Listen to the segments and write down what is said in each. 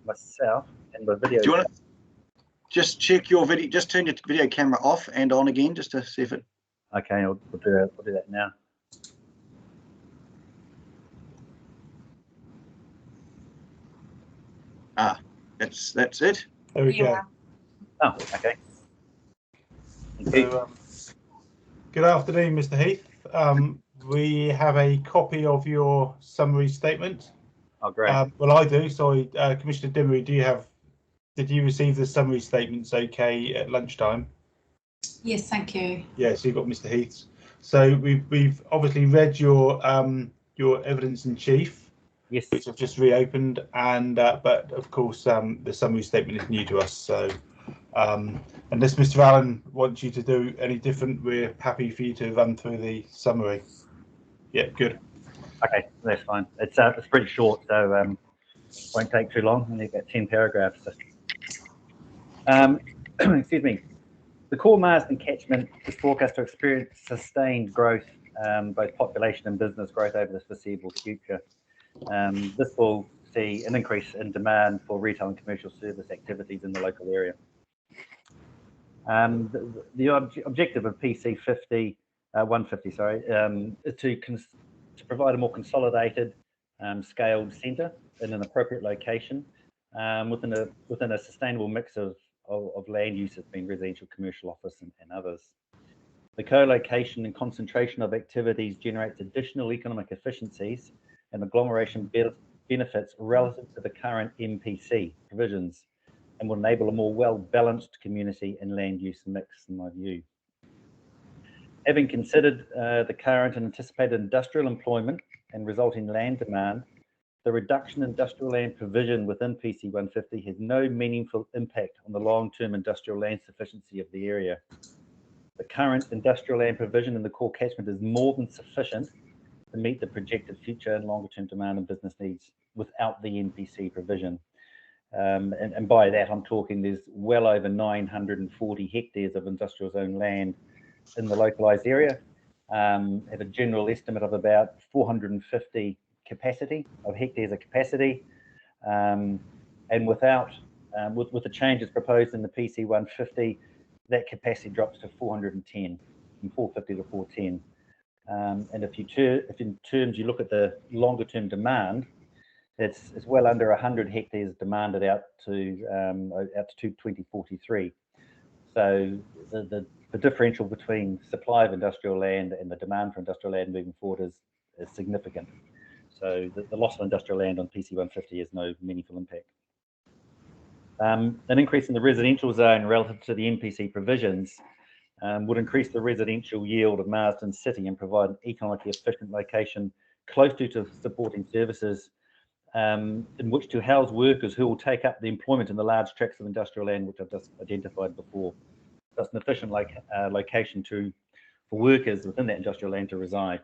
myself and the video. Do you want to just check your video? Just turn your video camera off and on again, just to see if it. Okay, we'll do that now. Ah, that's it. There we go. Oh, okay. So, good afternoon, Mr. Heath. We have a copy of your summary statement. Oh, great. Well, I do. Sorry, Commissioner Dimmery, did you receive the summary statements okay at lunchtime? Yes, thank you. Yeah, so you've got Mr. Heath's. So we've obviously read your evidence in chief, Yes. which I've just reopened, and but of course the summary statement is new to us. So unless Mr. Allen wants you to do any different, we're happy for you to run through the summary. Yeah, good. Okay, that's fine. It's pretty short, so won't take too long. And you've got 10 paragraphs. So. Excuse me. The core Marsden catchment is forecast to experience sustained growth, both population and business growth over the foreseeable future. This will see an increase in demand for retail and commercial service activities in the local area. The objective of PC 150, is to provide a more consolidated, scaled centre in an appropriate location within a sustainable mix of land uses, being residential, commercial, office, and others. The co-location and concentration of activities generates additional economic efficiencies and agglomeration benefits relative to the current MPC provisions, and will enable a more well-balanced community and land use mix, in my view. Having considered the current and anticipated industrial employment and resulting land demand, the reduction in industrial land provision within PC 150 has no meaningful impact on the long-term industrial land sufficiency of the area. The current industrial land provision in the core catchment is more than sufficient to meet the projected future and longer-term demand and business needs without the NPC provision. And by that, I'm talking there's well over 940 hectares of industrial zone land in the localised area, at a general estimate of about 450 hectares of capacity, and without with the changes proposed in the PC 150, that capacity drops to 410, from 450 to 410. And if in terms you look at the longer term demand, it's well under 100 hectares demanded out to 2043. So the differential between supply of industrial land and the demand for industrial land moving forward is significant. So the loss of industrial land on PC 150 has no meaningful impact. An increase in the residential zone relative to the NPC provisions would increase the residential yield of Marsden City and provide an economically efficient location close to supporting services, in which to house workers who will take up the employment in the large tracts of industrial land which I've just identified before. That's an efficient location for workers within that industrial land to reside.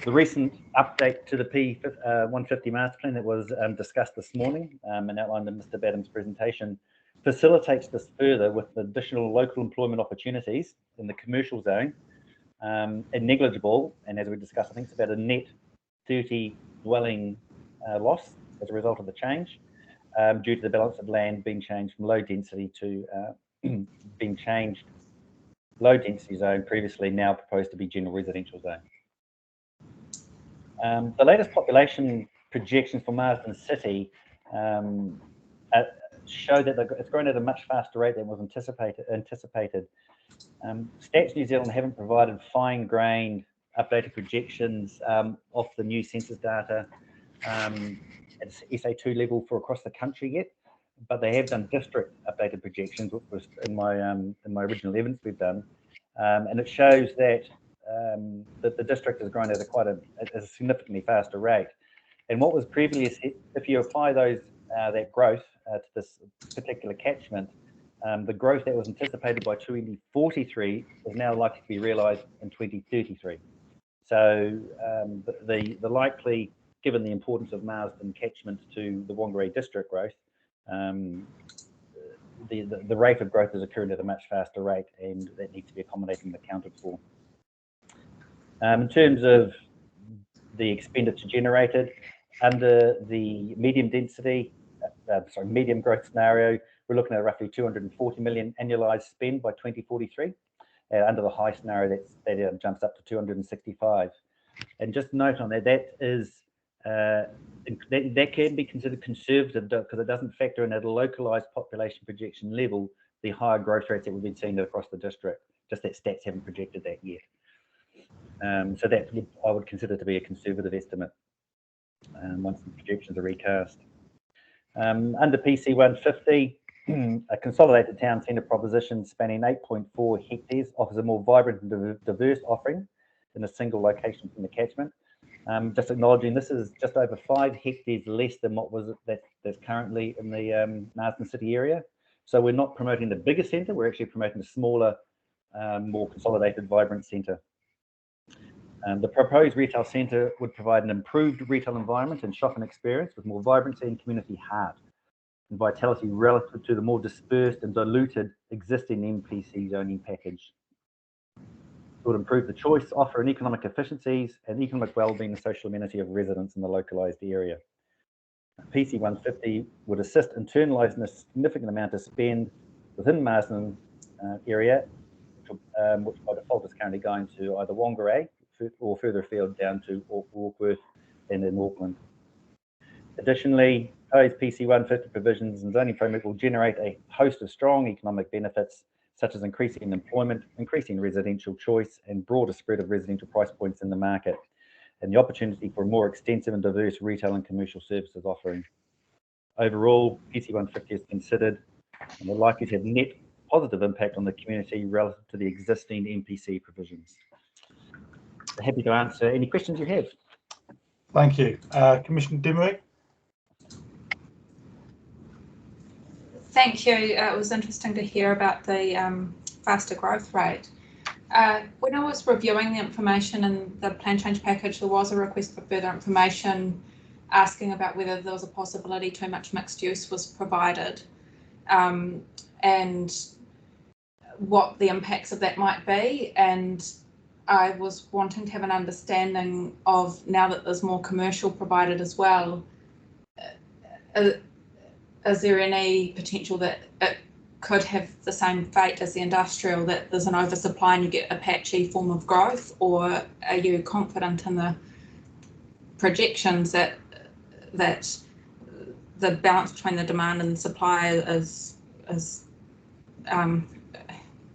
The recent update to the P150 master plan that was discussed this morning and outlined in Mr. Badham's presentation facilitates this further with additional local employment opportunities in the commercial zone, and negligible, and as we discussed, I think it's about a net 30 dwelling loss as a result of the change, due to the balance of land being changed from low density to low density zone, previously now proposed to be general residential zone. The latest population projections for Marsden City show that it's growing at a much faster rate than was anticipated. Stats New Zealand haven't provided fine-grained updated projections of the new census data at SA2 level for across the country yet, but they have done district updated projections, which was in my original evidence we've done, and it shows that that the district has grown at a significantly faster rate. And what was previously, if you apply that growth to this particular catchment, the growth that was anticipated by 2043 is now likely to be realised in 2033. So the likely, given the importance of Marsden catchment to the Whangarei district growth, the rate of growth is occurring at a much faster rate, and that needs to be accommodated and accounted for. In terms of the expenditure generated, Under the medium growth scenario, we're looking at roughly 240 million annualized spend by 2043. Under the high scenario, that jumps up to 265. And just note on that, that can be considered conservative because it doesn't factor in at a localized population projection level the higher growth rates that we've been seeing across the district. Just that stats haven't projected that yet. So that I would consider to be a conservative estimate once the projections are recast. Under PC 150, a consolidated town centre proposition spanning 8.4 hectares offers a more vibrant and diverse offering in a single location from the catchment. Just acknowledging this is just over 5 hectares less than what that's currently in the Marsden City area. So we're not promoting the bigger centre, we're actually promoting a smaller, more consolidated, vibrant centre. The proposed retail centre would provide an improved retail environment and shopping experience with more vibrancy and community heart and vitality relative to the more dispersed and diluted existing MPC zoning package. It would improve the choice, offer and economic efficiencies and economic wellbeing and social amenity of residents in the localised area. PC 150 would assist internalising a significant amount of spend within Marsden area, which by default is currently going to either Whangarei or further afield down to Warkworth and in Auckland. Additionally, proposed PC 150 provisions and zoning framework will generate a host of strong economic benefits, such as increasing employment, increasing residential choice, and broader spread of residential price points in the market, and the opportunity for a more extensive and diverse retail and commercial services offering. Overall, PC 150 is considered and will likely to have net positive impact on the community relative to the existing MPC provisions. So happy to answer any questions you have. Thank you. Commissioner Dimmery? Thank you. It was interesting to hear about the faster growth rate. When I was reviewing the information in the plan change package, there was a request for further information asking about whether there was a possibility too much mixed use was provided and what the impacts of that might be. And I was wanting to have an understanding of, now that there's more commercial provided as well, is there any potential that it could have the same fate as the industrial, that there's an oversupply and you get a patchy form of growth? Or are you confident in the projections that the balance between the demand and the supply is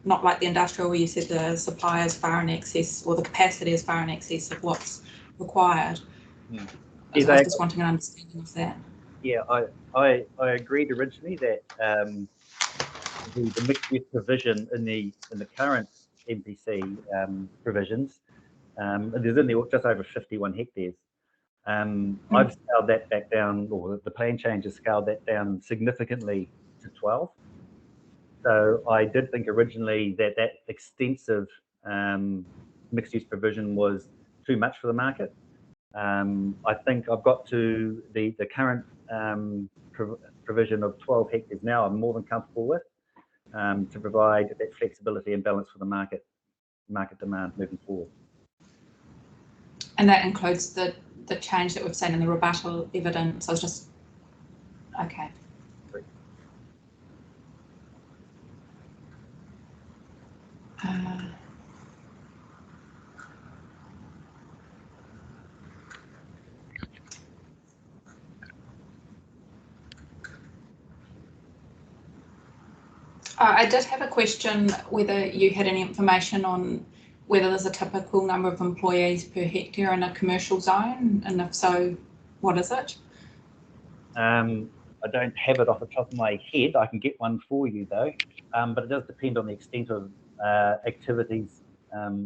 not like the industrial, where you said the supply is far in excess, or the capacity is far in excess of what's required? I was just wanting an understanding of that. Yeah, I agreed originally that the mixed use provision in the current MPC provisions there's only just over 51 hectares. I've scaled that back down, or the plan change has scaled that down significantly to 12. So I did think originally that extensive mixed use provision was too much for the market. I think I've got to the current provision of 12 hectares now. I'm more than comfortable with to provide that flexibility and balance for the market demand moving forward. And that includes the change that we've seen in the rebuttal evidence. I was just okay. I did have a question whether you had any information on whether there's a typical number of employees per hectare in a commercial zone, and if so, what is it? I don't have it off the top of my head. I can get one for you though, but it does depend on the extent of activities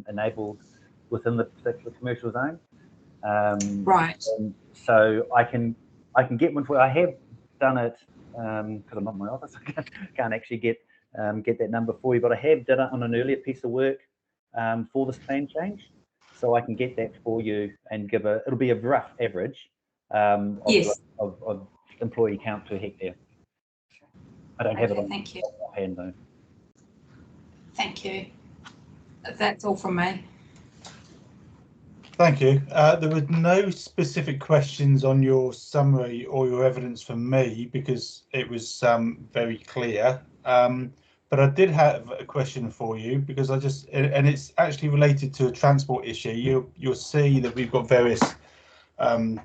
enabled within the particular commercial zone. Right. So I can get one for you. I have done it because I'm not in my office. I can't actually get that number for you, but I have done it on an earlier piece of work for this plan change, so I can get that for you and it'll be a rough average of employee count per hectare. I don't have it on hand though. Thank you. That's all from me. Thank you. There were no specific questions on your summary or your evidence from me because it was very clear. But I did have a question for you because and it's actually related to a transport issue. You'll see that we've got various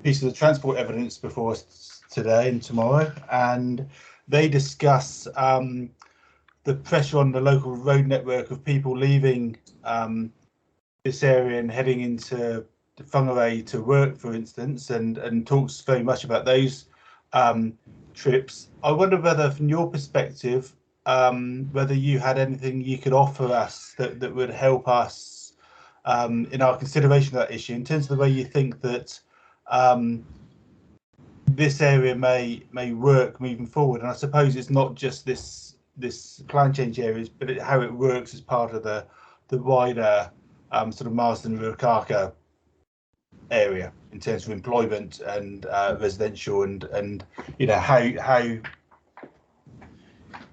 pieces of transport evidence before us today and tomorrow, and they discuss the pressure on the local road network of people leaving this area and heading into Whangarei to work, for instance, and talks very much about those trips. I wonder whether, from your perspective, whether you had anything you could offer us that would help us in our consideration of that issue, in terms of the way you think that this area may work moving forward. And I suppose it's not just this plan change areas, but how it works as part of the wider sort of Marsden Ruakaka area in terms of employment and residential and how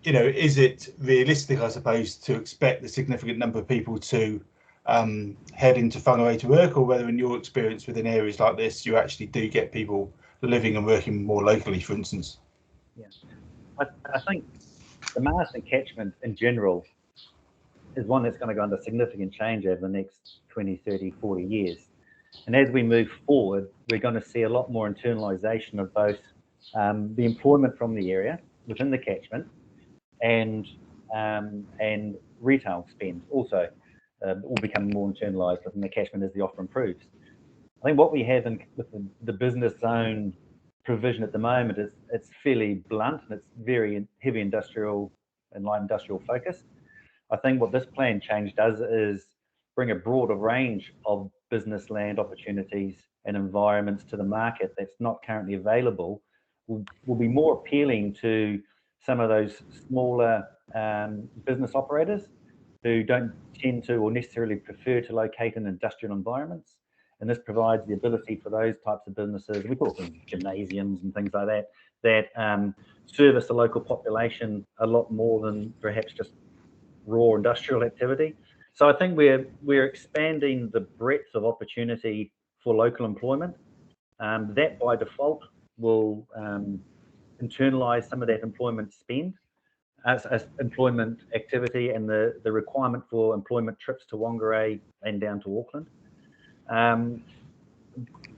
is it realistic, I suppose, to expect a significant number of people to head into Whangarei to work, or whether in your experience within areas like this you actually do get people living and working more locally, for instance? Yeah, I think the Marsden catchment in general is one that's going to go under significant change over the next 20, 30, 40 years. And as we move forward, we're going to see a lot more internalisation of both the employment from the area within the catchment and retail spend also will become more internalised within the catchment as the offer improves. I think what we have with the business zone provision at the moment is it's fairly blunt and it's very heavy industrial and light industrial focused. I think what this plan change does is bring a broader range of business land opportunities and environments to the market that's not currently available, will be more appealing to some of those smaller business operators who don't tend to or necessarily prefer to locate in industrial environments. And this provides the ability for those types of businesses, we call them gymnasiums and things like that, that service the local population a lot more than perhaps just raw industrial activity. So I think we're expanding the breadth of opportunity for local employment. That by default will internalise some of that employment spend as employment activity and the requirement for employment trips to Whangarei and down to Auckland.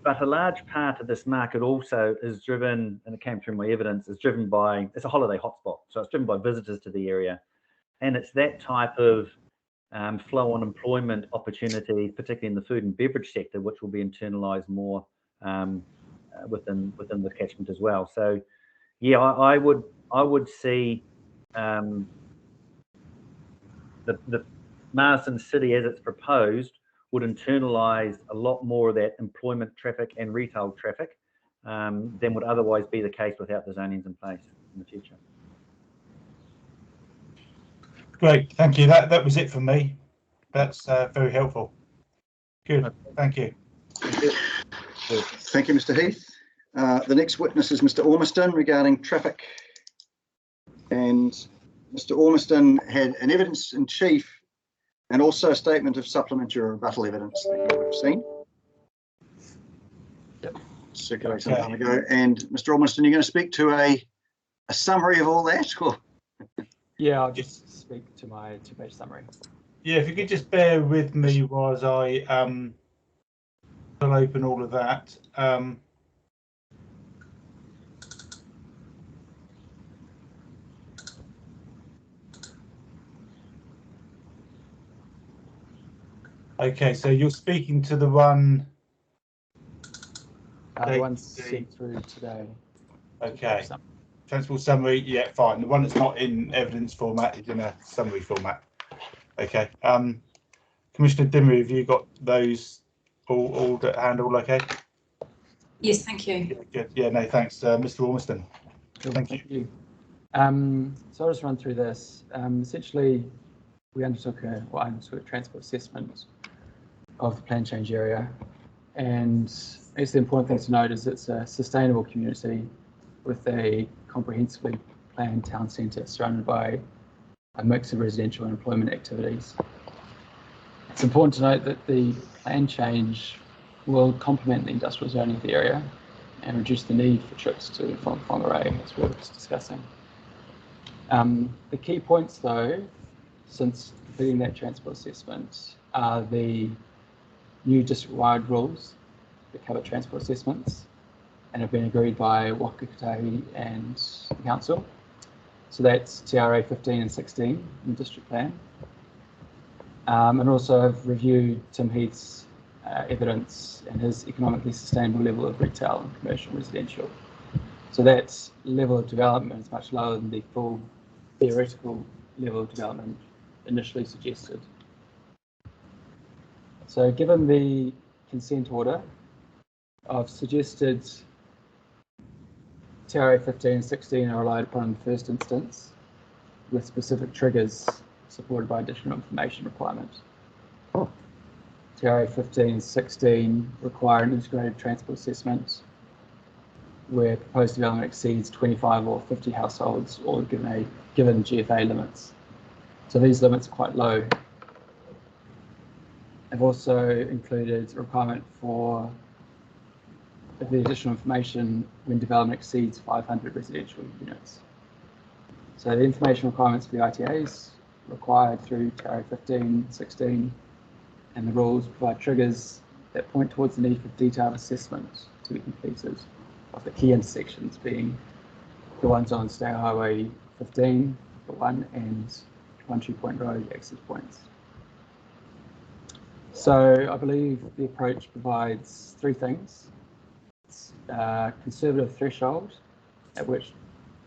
But a large part of this market also is driven, and it came through my evidence, is driven by, it's a holiday hotspot. So it's driven by visitors to the area. And it's that type of flow on employment opportunity, particularly in the food and beverage sector, which will be internalised more within the catchment as well. So, yeah, I would see the Marsden City, as it's proposed, would internalise a lot more of that employment traffic and retail traffic than would otherwise be the case without the zonings in place in the future. Great, thank you. That was it from me. That's very helpful. Good, thank you. Thank you, Mr. Heath. The next witness is Mr. Ormiston regarding traffic. And Mr. Ormiston had an evidence in chief and also a statement of supplementary rebuttal evidence that you would have seen. Yep. Circulated some time ago. And Mr. Ormiston, you're going to speak to a summary of all that? Or? Yeah, I'll just speak to my two-page summary. Yeah, if you could just bear with me whilst I will open all of that. Okay, so you're speaking to the one. The one sent through today. Okay. Transport summary, yeah, fine. The one that's not in evidence format is in a summary format. Okay. Commissioner Dimmery, have you got those all at hand, all okay? Yes, thank you. Yeah, good. Yeah, no, thanks. Mr. Ormiston. Cool, thank you. So I'll just run through this. Essentially, I undertook a transport assessment of the plan change area, and I guess the important thing to note is it's a sustainable community with a comprehensively planned town centre surrounded by a mix of residential and employment activities. It's important to note that the plan change will complement the industrial zoning of the area and reduce the need for trips to from Whangarei, as we were just discussing. The key points, though, since completing that transport assessment, are the new district-wide rules that cover transport assessments and have been agreed by Waka Kotahi and the council. So that's TRA 15 and 16 in the district plan. And also I've reviewed Tim Heath's evidence and his economically sustainable level of retail and commercial residential. So that level of development is much lower than the full theoretical level of development initially suggested. So given the consent order, I've suggested TRA 15 and 16 are relied upon in the first instance with specific triggers supported by additional information requirement. TRA 15 and 16 require an integrated transport assessment where proposed development exceeds 25 or 50 households or given GFA limits. So these limits are quite low. I've also included a requirement for the additional information when development exceeds 500 residential units. So the information requirements for the ITAs required through TRA 15, 16, and the rules provide triggers that point towards the need for detailed assessment to be completed of the key intersections, being the ones on State Highway 15 for one and 1 2 Point Road access points. So I believe the approach provides three things. It's a conservative threshold at which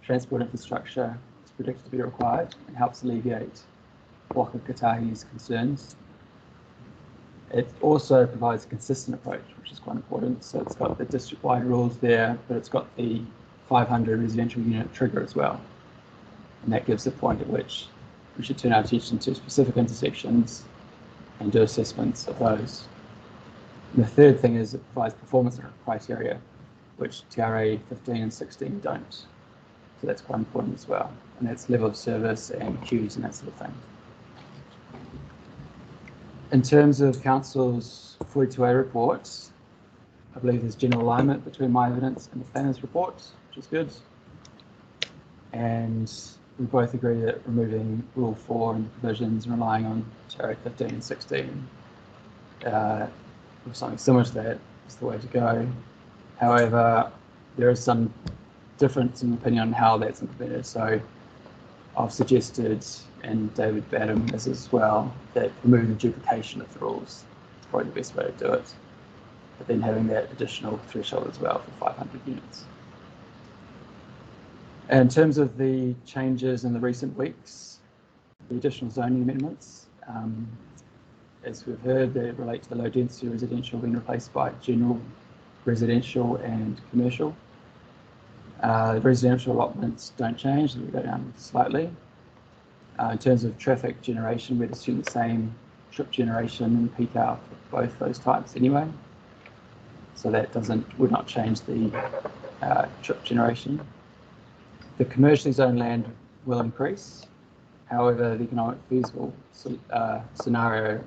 transport infrastructure is predicted to be required and helps alleviate Waka Kotahi's concerns. It also provides a consistent approach, which is quite important. So it's got the district-wide rules there, but it's got the 500 residential unit trigger as well. And that gives the point at which we should turn our attention to specific intersections and do assessments of those. And the third thing is it provides performance criteria, which TRA 15 and 16 don't. So that's quite important as well. And that's level of service and queues and that sort of thing. In terms of Council's 42A reports, I believe there's general alignment between my evidence and the planner's report, which is good. And we both agree that removing Rule 4 and the provisions and relying on TRA 15 and 16 or something similar to that is the way to go. However, there is some difference in opinion on how that's implemented. So I've suggested, and David Badham has as well, that removing the duplication of the rules is probably the best way to do it, but then having that additional threshold as well for 500 units. And in terms of the changes in the recent weeks, the additional zoning amendments, as we've heard, they relate to the low density residential being replaced by general residential and commercial. The residential allotments don't change, they go down slightly. In terms of traffic generation, we'd assume the same trip generation and peak hour for both those types anyway. So that would not change the trip generation. The commercially zoned land will increase. However, the economic feasible scenario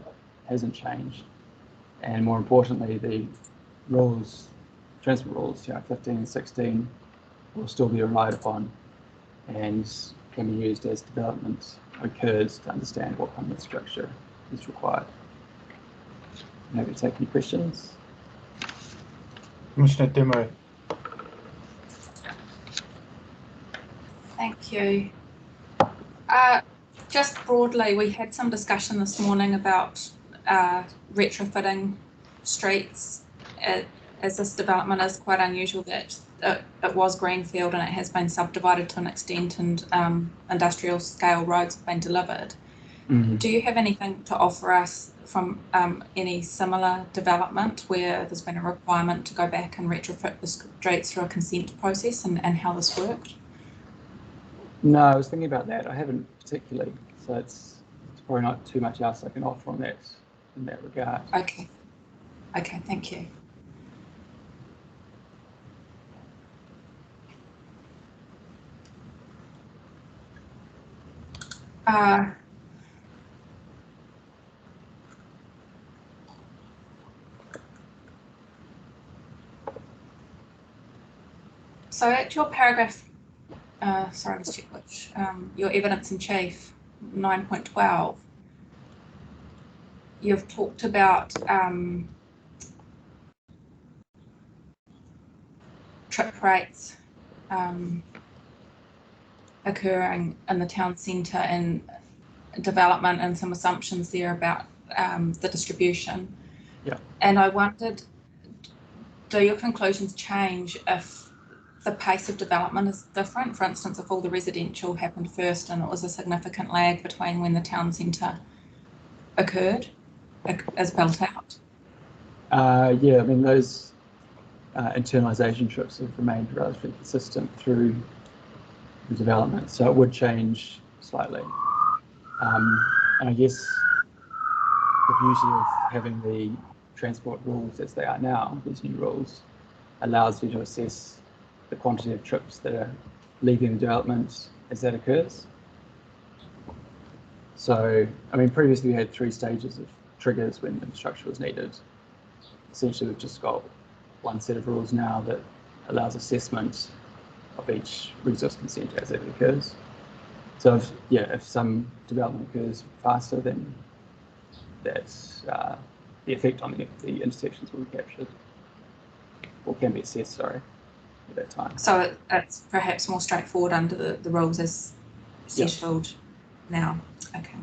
hasn't changed. And more importantly, the rules, transport rules, TRA 15 and 16, will still be relied upon and can be used as development occurs to understand what kind of structure is required. Maybe take any questions. Commissioner Demo. Thank you. Just broadly, we had some discussion this morning about retrofitting streets. As this development is quite unusual, that it was greenfield and it has been subdivided to an extent, and industrial scale roads have been delivered. Mm-hmm. Do you have anything to offer us from any similar development where there's been a requirement to go back and retrofit the streets through a consent process, and how this worked? No, I was thinking about that. I haven't particularly, so it's probably not too much else I can offer on that in that regard. Okay. Okay, thank you. So at your paragraph, sorry, let's check which, your evidence in chief, 9.12, you've talked about trip rates occurring in the town centre and development, and some assumptions there about the distribution. Yeah. And I wondered, do your conclusions change if the pace of development is different? For instance, if all the residential happened first and it was a significant lag between when the town centre occurred as built out? Yeah, I mean, those internalisation trips have remained relatively consistent through the development, so it would change slightly. And I guess the beauty of having the transport rules as they are now, these new rules, allows you to assess the quantity of trips that are leaving the development as that occurs. So, I mean, previously we had 3 stages of triggers when infrastructure was needed. Essentially, we've just got one set of rules now that allows assessment of each resource consent as it occurs. So, if some development occurs faster, then that's the effect on the intersections will be captured, or can be assessed, sorry, at that time. So it's perhaps more straightforward under the rules as settled now. Okay.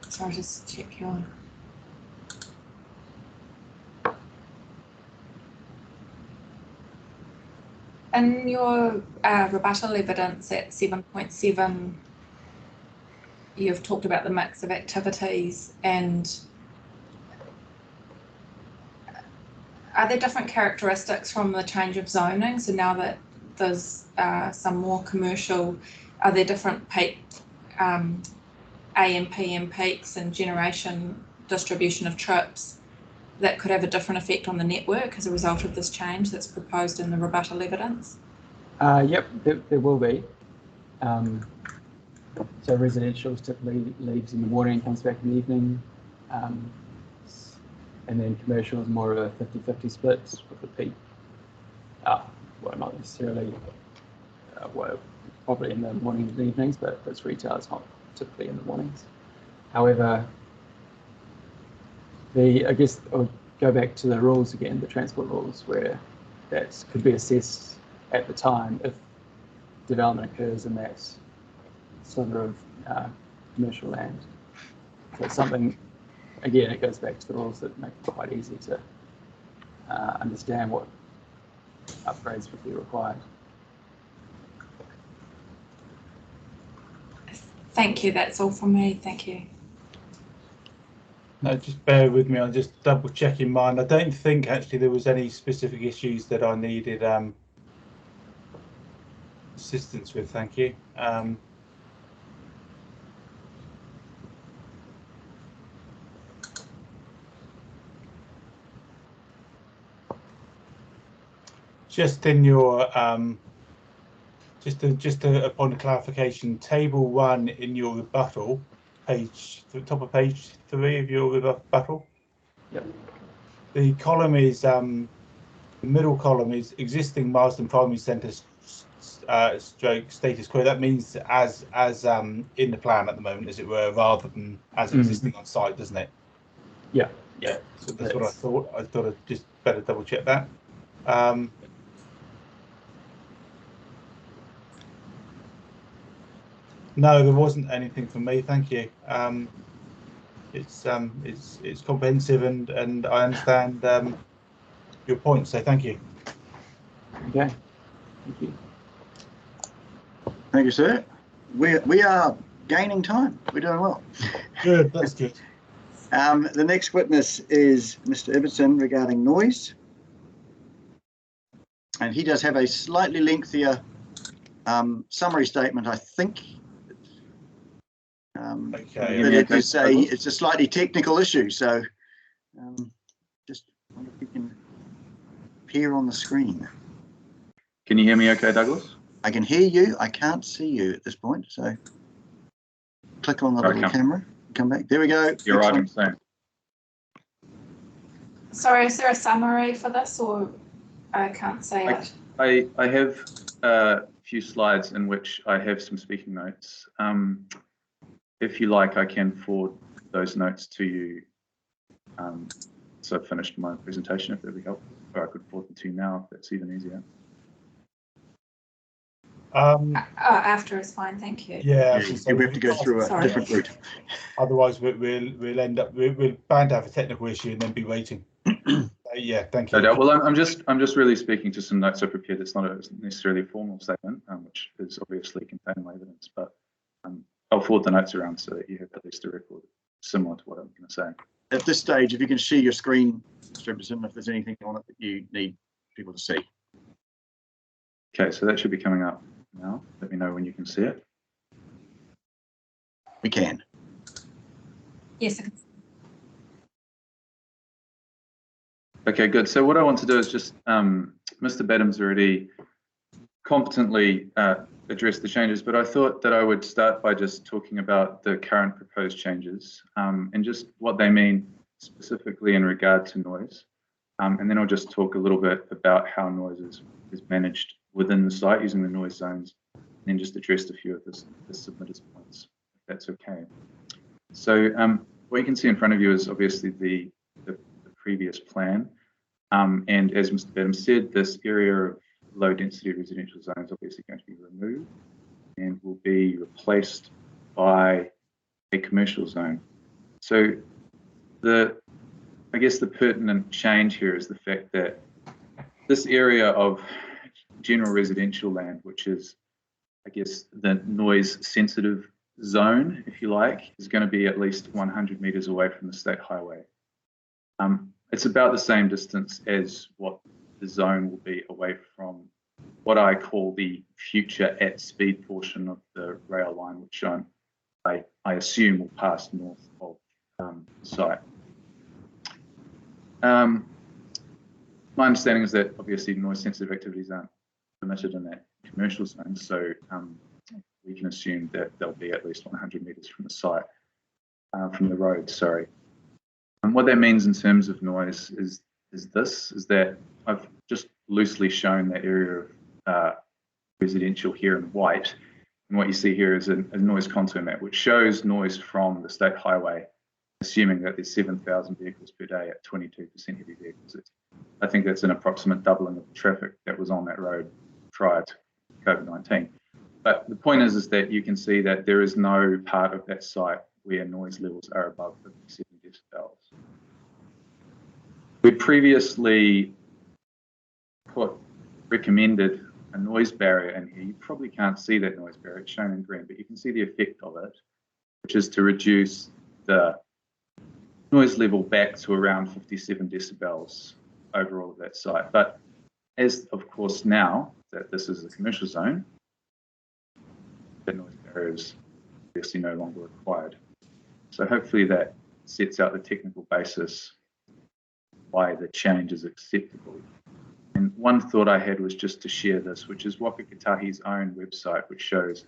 So I'll just check your. In your rebuttal evidence at 7.7, you've talked about the mix of activities, and are there different characteristics from the change of zoning? So now that there's some more commercial, are there different peak AM, PM peaks and generation distribution of trips that could have a different effect on the network as a result of this change that's proposed in the rebuttal evidence? Yep, there will be. So residential typically leaves in the morning and comes back in the evening. And then commercial is more of a 50-50 split with the peak. Well, not necessarily, well, probably in the mornings and evenings, but if it's retail, it's not typically in the mornings. However, I guess I'll go back to the rules again, the transport rules, where that could be assessed at the time if development occurs in that sliver of commercial land. So it's something, again, it goes back to the rules that make it quite easy to understand what upgrades would be required. Thank you, that's all from me, thank you. No, just bear with me, I'm just double checking mine. I don't think actually there was any specific issues that I needed assistance with, thank you. Just in your just a point of clarification, table 1 in your rebuttal, the top of page 3 of your rebuttal. Yep. The column is the middle column is existing Marsden Primary Centre stroke status quo. That means as in the plan at the moment, as it were, rather than as existing on site, doesn't it? Yeah. Yeah. So that's what I thought. I thought I'd just better double check that. No, there wasn't anything from me. Thank you. It's comprehensive, and I understand your point. So thank you. Okay. Thank you. Thank you, sir. We are gaining time. We're doing well. Good. That's good. The next witness is Mr. Ibbotson regarding noise. And he does have a slightly lengthier summary statement, I think. Okay. But it's a slightly technical issue, so just wonder if you can appear on the screen. Can you hear me okay, Douglas? I can hear you. I can't see you at this point, so click on the little camera. Come back. There we go. You're right, I'm saying. Sorry, is there a summary for this, or I can't see it? I have a few slides in which I have some speaking notes. If you like, I can forward those notes to you. So I've finished my presentation, if that would be helpful, or I could forward them to you now, if that's even easier. After is fine, thank you. Yeah, we have to go through a different route. Otherwise, we'll end up we're bound to have a technical issue and then be waiting. Yeah, thank you. No doubt. Well, I'm just really speaking to some notes I prepared. It's not necessarily a formal statement, which is obviously contained evidence, but I'll forward the notes around so that you have at least a record similar to what I'm going to say. At this stage, if you can share your screen, Mr. Emerson, if there's anything on it that you need people to see. Okay, so that should be coming up now. Let me know when you can see it. We can. Yes, I can. Okay, good. So what I want to do is just, Mr. Badham's already competently addressed the changes, but I thought that I would start by just talking about the current proposed changes and just what they mean specifically in regard to noise. And then I'll just talk a little bit about how noise is managed within the site using the noise zones, and then just address a few of the submitters' points, if that's okay. So what you can see in front of you is obviously the previous plan. And as Mr. Badham said, this area of low density residential zone is obviously going to be removed and will be replaced by a commercial zone. So I guess the pertinent change here is the fact that this area of general residential land, which is, I guess, the noise sensitive zone, if you like, is going to be at least 100 meters away from the state highway. It's about the same distance as what the zone will be away from what I call the future at speed portion of the rail line, which I assume will pass north of the site. My understanding is that obviously noise sensitive activities aren't permitted in that commercial zone, so we can assume that they'll be at least 100 meters from the site, from the road, sorry. And what that means in terms of noise is that I've just loosely shown that area of residential here in white. And what you see here is a noise contour map, which shows noise from the state highway, assuming that there's 7,000 vehicles per day at 22% heavy vehicles. I think that's an approximate doubling of the traffic that was on that road prior to COVID-19. But the point is that you can see that there is no part of that site where noise levels are above 57 decibels. We previously recommended a noise barrier in here. You probably can't see that noise barrier, it's shown in green, but you can see the effect of it, which is to reduce the noise level back to around 57 decibels overall of that site. But as of course now that this is a commercial zone, the noise barrier is obviously no longer required. So hopefully that sets out the technical basis why the change is acceptable. And one thought I had was just to share this, which is Waka Kotahi's own website, which shows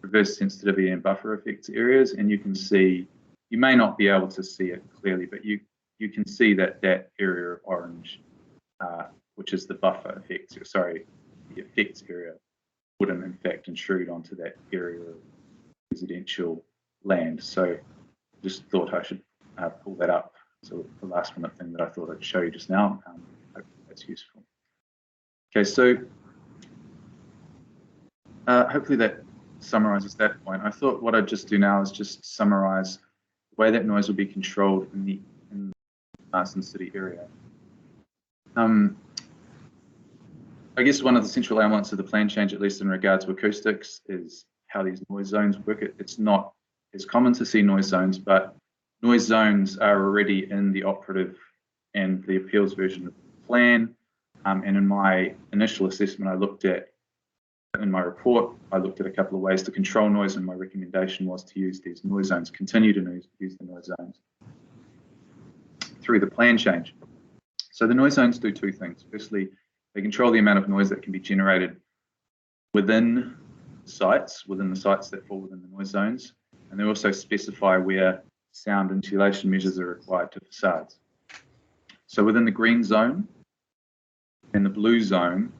reverse sensitivity and buffer effects areas. And you can see, you may not be able to see it clearly, but you can see that area of orange, which is the buffer effects, sorry, the effects area, wouldn't in fact intrude onto that area of residential land. So just thought I should pull that up. So the last minute thing that I thought I'd show you just now, hopefully that's useful. Okay, so hopefully that summarizes that point. I thought what I'd just do now is just summarize the way that noise will be controlled in the Marsden city area. I guess one of the central elements of the plan change, at least in regard to acoustics, is how these noise zones work. It's not as common to see noise zones, but noise zones are already in the operative and the appeals version of the plan. And in my initial assessment, I looked at In my report, I looked at a couple of ways to control noise, and my recommendation was to use these noise zones, continue to use the noise zones through the plan change. So the noise zones do two things. Firstly, they control the amount of noise that can be generated within sites, within the sites that fall within the noise zones, and they also specify where sound insulation measures are required to facades. So within the green zone and the blue zone,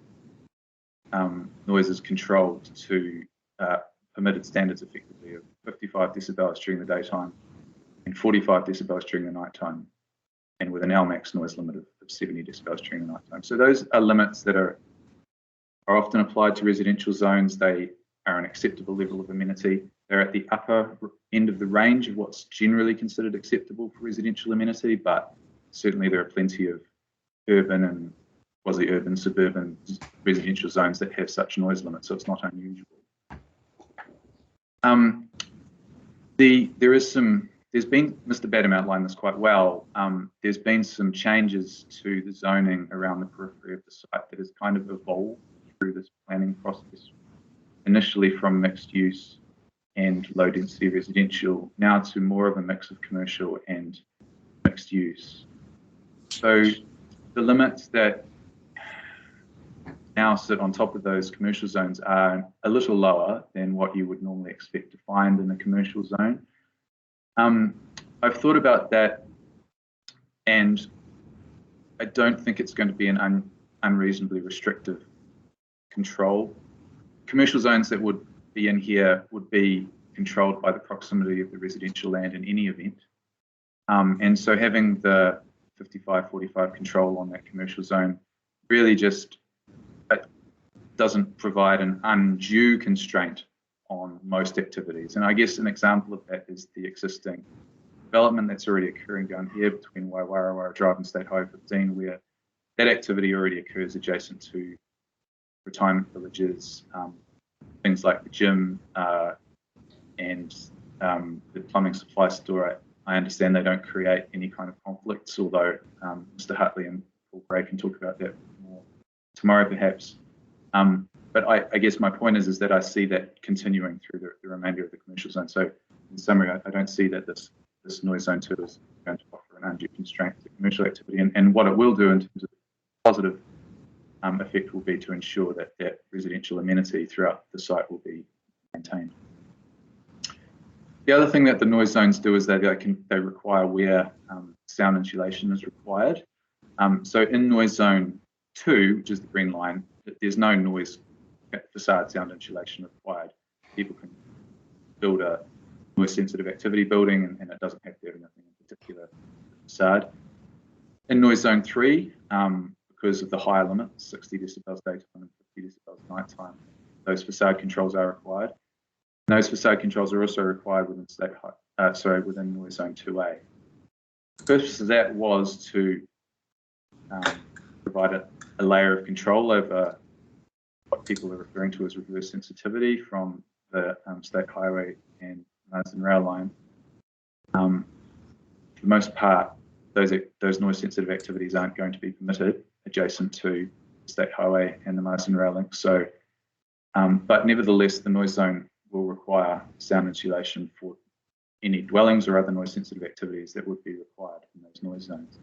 noise is controlled to permitted standards effectively of 55 decibels during the daytime and 45 decibels during the nighttime, and with an LMAX noise limit of 70 decibels during the nighttime. So those are limits that are often applied to residential zones. They are an acceptable level of amenity. They're at the upper end of the range of what's generally considered acceptable for residential amenity, but certainly there are plenty of urban and quasi-urban, suburban residential zones that have such noise limits, so it's not unusual. There's been, Mr. Badham outlined this quite well, there's been some changes to the zoning around the periphery of the site that has kind of evolved through this planning process, initially from mixed use and low density residential, now to more of a mix of commercial and mixed use. So the limits that now sit on top of those commercial zones are a little lower than what you would normally expect to find in a commercial zone. I've thought about that, and I don't think it's going to be an unreasonably restrictive control. Commercial zones that would be in here would be controlled by the proximity of the residential land in any event. And so having the 55-45 control on that commercial zone really just doesn't provide an undue constraint on most activities. And I guess an example of that is the existing development that's already occurring down here between Waiwarawara Drive and State Highway 15, where that activity already occurs adjacent to retirement villages, things like the gym and the plumbing supply store. I understand they don't create any kind of conflicts, although Mr. Hartley and Paul Gray can talk about that more tomorrow perhaps. But I guess my point is that I see that continuing through the remainder of the commercial zone. So in summary, I don't see that this noise zone 2 is going to offer an undue constraint to commercial activity. And what it will do in terms of positive effect will be to ensure that that residential amenity throughout the site will be maintained. The other thing that the noise zones do is they require where sound insulation is required. So in noise zone 2, which is the green line, there's no noise facade sound insulation required. People can build a noise sensitive activity building and it doesn't have to have anything in particular facade. In noise zone 3, because of the higher limit, 60 decibels daytime and 50 decibels nighttime, those facade controls are required. And those facade controls are also required within within noise zone 2A. The purpose of that was to provide a layer of control over what people are referring to as reverse sensitivity from the State Highway and Marsden rail line. For the most part, those noise sensitive activities aren't going to be permitted adjacent to the State Highway and the Marsden rail link. So, but nevertheless, the noise zone will require sound insulation for any dwellings or other noise sensitive activities that would be required in those noise zones.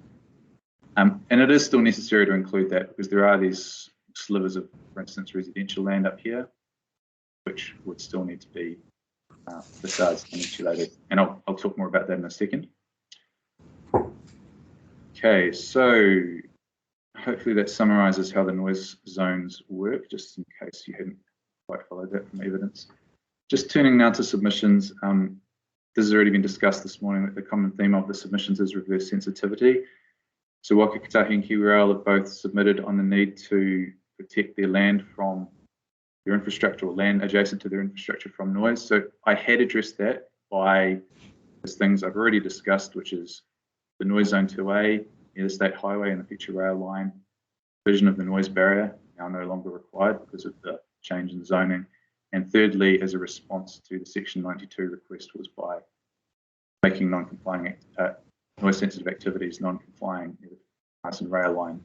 And it is still necessary to include that because there are these slivers of, for instance, residential land up here, which would still need to be facades and insulated. And I'll talk more about that in a second. Okay, so hopefully that summarizes how the noise zones work, just in case you hadn't quite followed that from evidence. Just turning now to submissions. This has already been discussed this morning, that the common theme of the submissions is reverse sensitivity. So Waka Kotahi and KiwiRail have both submitted on the need to protect their land from their infrastructure or land adjacent to their infrastructure from noise. So I had addressed that by those things I've already discussed, which is the noise zone 2A near the State Highway and the future rail line, provision of the noise barrier, now no longer required because of the change in zoning. And thirdly, as a response to the Section 92 request, was by making non-complying noise sensitive activities non-complying near the Marsden rail line.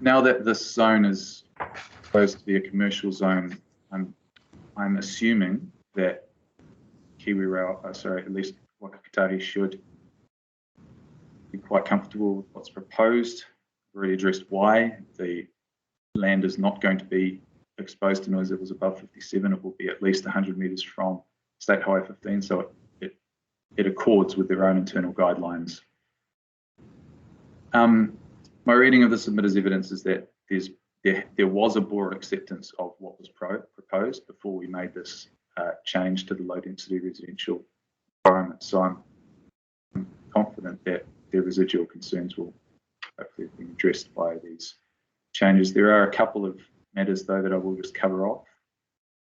Now that this zone is supposed to be a commercial zone, I'm assuming that at least Waka Kotahi should be quite comfortable with what's proposed. We've already addressed why the land is not going to be exposed to noise levels above 57. It will be at least 100 metres from State Highway 15, so it accords with their own internal guidelines. My reading of the submitter's evidence is that there was a broad acceptance of what was proposed before we made this change to the low density residential environment. So I'm confident that their residual concerns will hopefully be addressed by these changes. There are a couple of matters though that I will just cover off.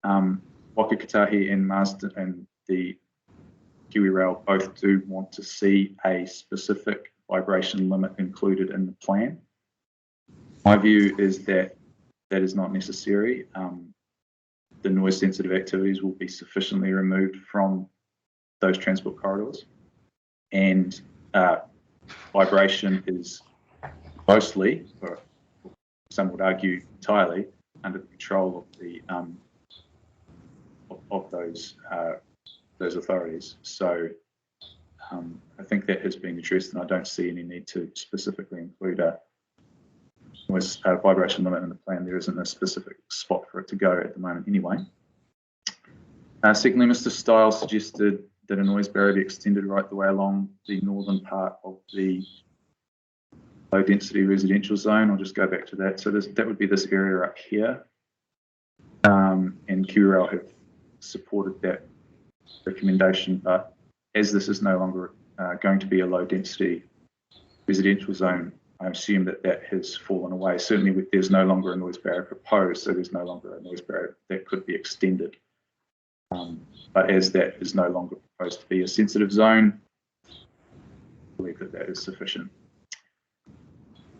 Waka Kotahi and Marsden and the Kiwi Rail both do want to see a specific vibration limit included in the plan. My view is that that is not necessary. The noise sensitive activities will be sufficiently removed from those transport corridors, and vibration is mostly, or some would argue entirely, under the control of the of those authorities. So I think that has been addressed, and I don't see any need to specifically include a noise vibration limit in the plan. There isn't a specific spot for it to go at the moment anyway. Secondly, Mr. Stiles suggested that a noise barrier be extended right the way along the northern part of the low density residential zone. I'll just go back to that. So that would be this area up here. And Kiwi Rail have supported that recommendation, but as this is no longer going to be a low density residential zone, I assume that that has fallen away. Certainly there's no longer a noise barrier proposed, so there's no longer a noise barrier that could be extended. But as that is no longer proposed to be a sensitive zone, I believe that that is sufficient.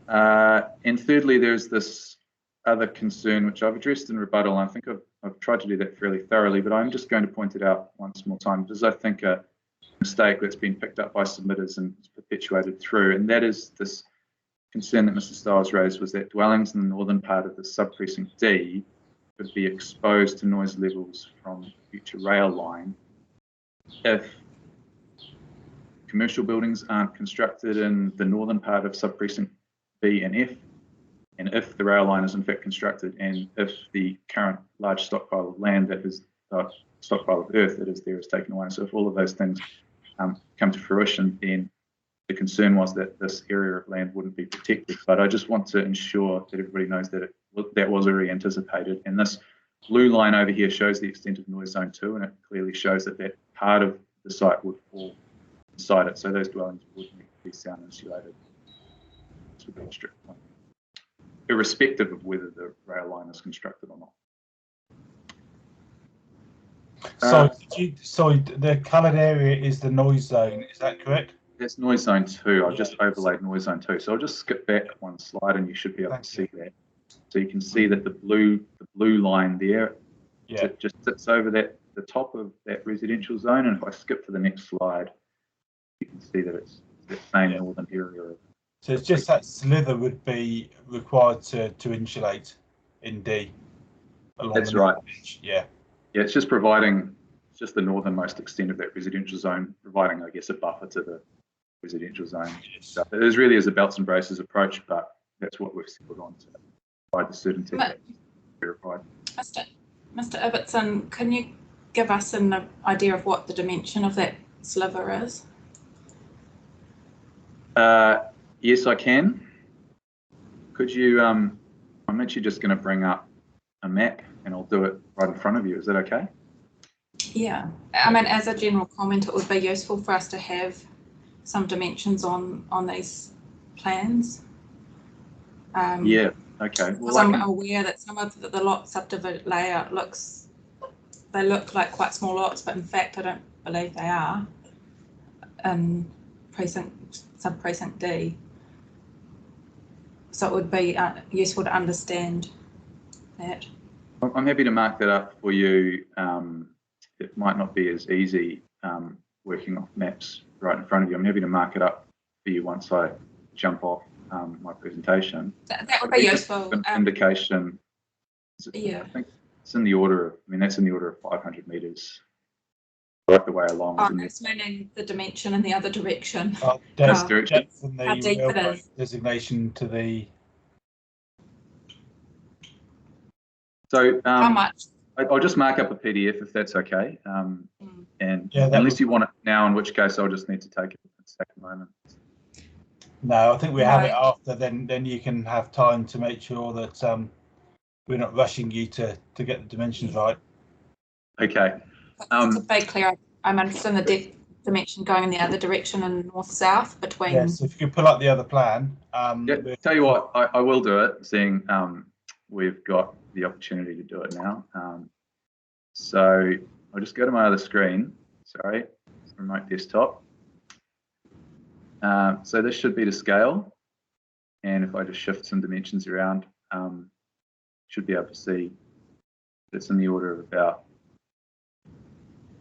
And thirdly, there's this other concern which I've addressed in rebuttal. I think I've tried to do that fairly thoroughly, but I'm just going to point it out once more time because I think a mistake that's been picked up by submitters and perpetuated through, and that is this concern that Mr. Stiles raised was that dwellings in the northern part of the sub-precinct D could be exposed to noise levels from the future rail line if commercial buildings aren't constructed in the northern part of sub-precinct B and F, and if the rail line is in fact constructed, and if the current large stockpile of land that is stockpile of earth that is there is taken away. So if all of those things come to fruition, then the concern was that this area of land wouldn't be protected. But I just want to ensure that everybody knows that that was already anticipated. And this blue line over here shows the extent of noise zone 2, and it clearly shows that that part of the site would fall inside it. So those dwellings would need to be sound insulated. This would be a strict point, irrespective of whether the rail line is constructed or not. So the coloured area is the noise zone, is that correct? That's noise zone 2. I've just overlaid noise zone 2. So I'll just skip back one slide and you should be able to see that. So you can see that the blue line there, it just sits over the top of that residential zone. And if I skip to the next slide, you can see that it's the same northern area. So it's just that slither would be required to insulate in D. That's right. Yeah. Yeah, it's just providing just the northernmost extent of that residential zone, providing, I guess, a buffer to the residential zone. Yes. So it is really as a belts and braces approach, but that's what we've settled on to provide the certainty that is required. Mr. Ibbotson, can you give us an idea of what the dimension of that sliver is? Yes, I can. Could you, I'm actually just going to bring up a map and I'll do it right in front of you. Is that okay? Yeah, I mean, as a general comment, it would be useful for us to have some dimensions on these plans. Yeah, okay. Because I'm aware that some of the lot subdivided layout they look like quite small lots, but in fact I don't believe they are in sub-precinct D. So it would be useful to understand that. I'm happy to mark that up for you. It might not be as easy working off maps right in front of you. I'm happy to mark it up for you once I jump off my presentation. That would be useful. An indication Yeah. I think it's in the order of, I mean, that's in the order of 500 metres right the way along. Oh, it's meaning the dimension in the other direction. This Depth direction. and How the deep it railroad is. designation to the. So How much? I'll just mark up a PDF if that's okay. And Yeah, unless you want it now, in which case I'll just need to take it a moment. No, I think we have it No. after. Then you can have time to make sure that we're not rushing you to get the dimensions right. Okay. To be clear, I'm interested in the depth dimension going in the other direction and north-south between. Yes, if you could pull up the other plan. Yeah, tell you what, I will do it, seeing we've got the opportunity to do it now. So I'll just go to my other screen. Sorry, remote desktop. So this should be to scale. And if I just shift some dimensions around, should be able to see it's in the order of about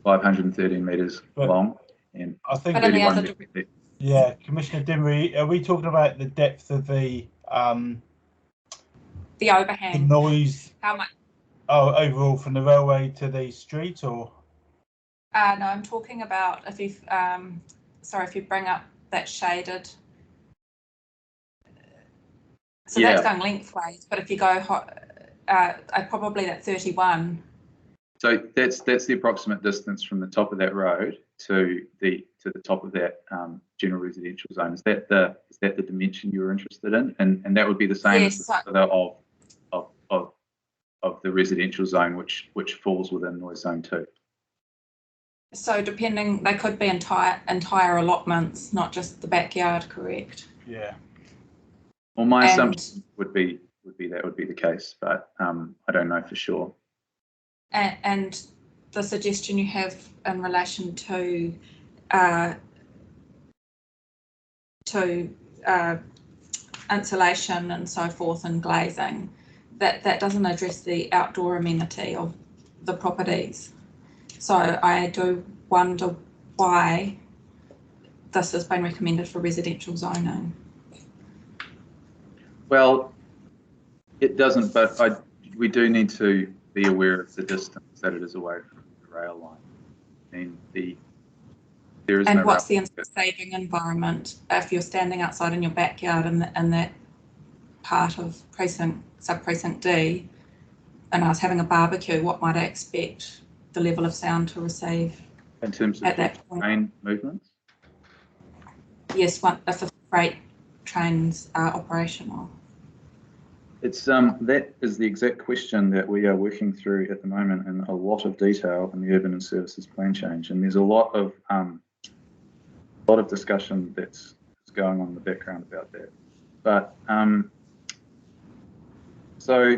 513 metres long. And I think But in the 31 other metres deep. Yeah, Commissioner Dimmery, are we talking about the depth of the overhang. noise? How much? Oh, overall from the railway to the street, or? No, I'm talking about if you, sorry, if you bring up that shaded. So Yeah. that's going lengthways, but if you go, probably that 31. So that's the approximate distance from the top of that road to the top of that general residential zone. Is that the dimension you were interested in? And that would be the same Yes, as the of the residential zone, which falls within noise zone 2. So depending, they could be entire allotments, not just the backyard, correct? Yeah. Well, my assumption would be that would be the case, but I don't know for sure. And the suggestion you have in relation to insulation and so forth and glazing, that doesn't address the outdoor amenity of the properties. So I do wonder why this has been recommended for residential zoning. Well, it doesn't, but we do need to be aware of the distance that it is away from the rail line. I mean, there is and no what's rail the saving environment if you're standing outside in your backyard in that part of sub-precinct D, and I was having a barbecue, what might I expect the level of sound to receive in terms of at that point? train movements? Yes, if the freight trains are operational. It's that is the exact question that we are working through at the moment in a lot of detail in the urban and services plan change, and there's a lot of discussion that's going on in the background about that. But so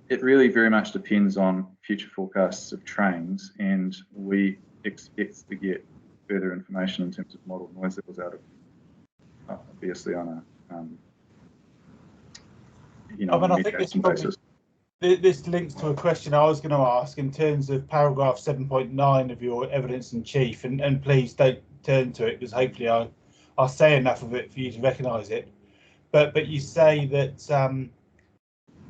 it really very much depends on future forecasts of trains, and we expect to get further information in terms of model noise levels out of obviously on a I think this links to a question I was going to ask in terms of paragraph 7.9 of your evidence in chief, and please don't turn to it because hopefully I'll say enough of it for you to recognise it. But you say that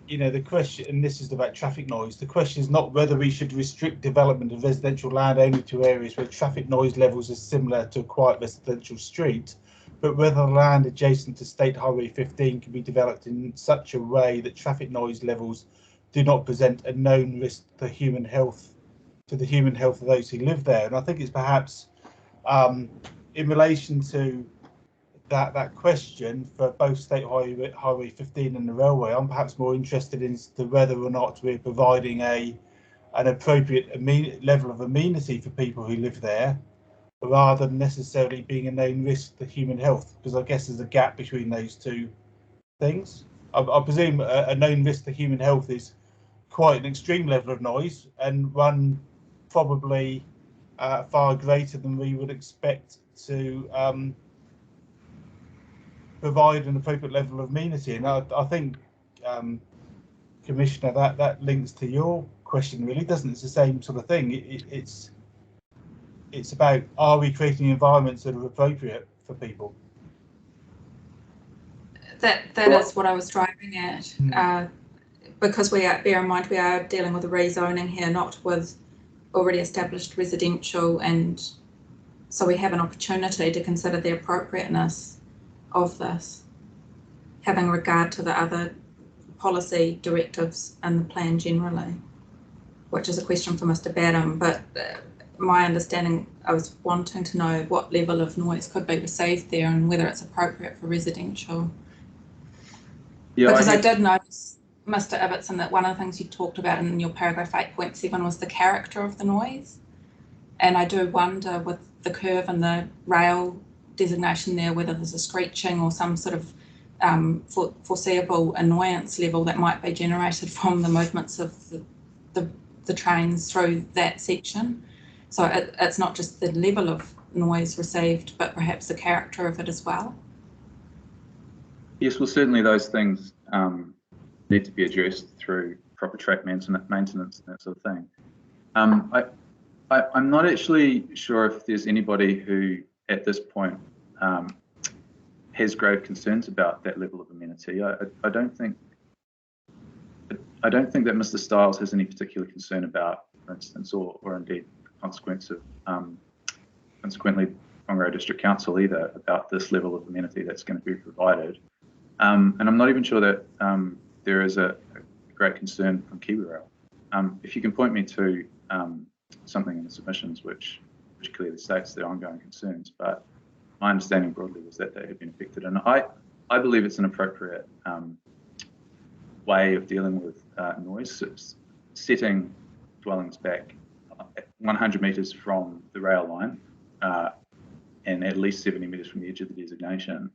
the question, and this is about traffic noise, the question is not whether we should restrict development of residential land only to areas where traffic noise levels are similar to a quiet residential street, but whether the land adjacent to State Highway 15 can be developed in such a way that traffic noise levels do not present a known risk to the human health of those who live there. And I think it's perhaps in relation to that question for both State Highway 15 and the railway, I'm perhaps more interested in whether or not we're providing an appropriate level of amenity for people who live there, rather than necessarily being a known risk to human health, because I guess there's a gap between those two things. I presume a known risk to human health is quite an extreme level of noise, and one probably far greater than we would expect to provide an appropriate level of amenity. And I think, Commissioner, that links to your question, really, doesn't it? It's the same sort of thing. It's about, are we creating environments that are appropriate for people? That is what I was driving at. because bear in mind we are dealing with a rezoning here, not with already established residential, and so we have an opportunity to consider the appropriateness of this, having regard to the other policy directives and the plan generally, which is a question for Mr. Badham. But my understanding, I was wanting to know what level of noise could be received there and whether it's appropriate for residential. Yeah, because I did notice, Mr. Ibbotson, that one of the things you talked about in your paragraph 8.7 was the character of the noise. And I do wonder with the curve and the rail designation there, whether there's a screeching or some sort of foreseeable annoyance level that might be generated from the movements of the trains through that section. So it's not just the level of noise received, but perhaps the character of it as well. Yes, well, certainly those things need to be addressed through proper track maintenance and that sort of thing. I'm not actually sure if there's anybody who at this point has grave concerns about that level of amenity. I don't think that Mr. Stiles has any particular concern about, for instance, or indeed consequently Whangarei District Council either, about this level of amenity that's going to be provided. And I'm not even sure that there is a great concern from KiwiRail. If you can point me to something in the submissions which clearly states their ongoing concerns, but my understanding broadly was that they had been affected. And I believe it's an appropriate way of dealing with noise, setting dwellings back 100 metres from the rail line and at least 70 metres from the edge of the designation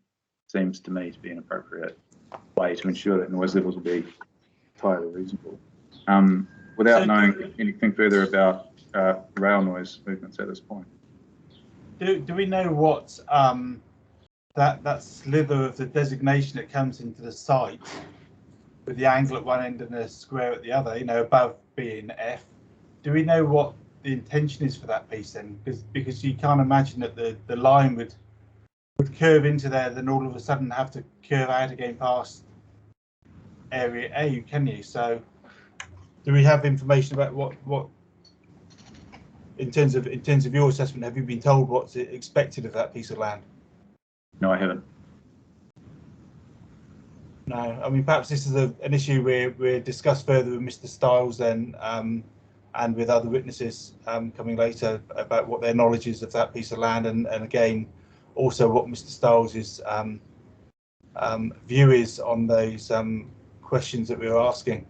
seems to me to be an appropriate way to ensure that noise levels will be entirely reasonable. Without knowing anything further about rail noise movements at this point. Do we know what that slither of the designation that comes into the site with the angle at one end and the square at the other, above being F? Do we know what the intention is for that piece then? Because you can't imagine that the line would curve into there, then all of a sudden have to curve out again past area A, can you? So do we have information about what in terms of your assessment, have you been told what's expected of that piece of land? No, I haven't. No, I mean, perhaps this is an issue we'll discuss further with Mr. Stiles then, and with other witnesses coming later about what their knowledge is of that piece of land, and again, also what Mr. Stiles' view is on those questions that we were asking.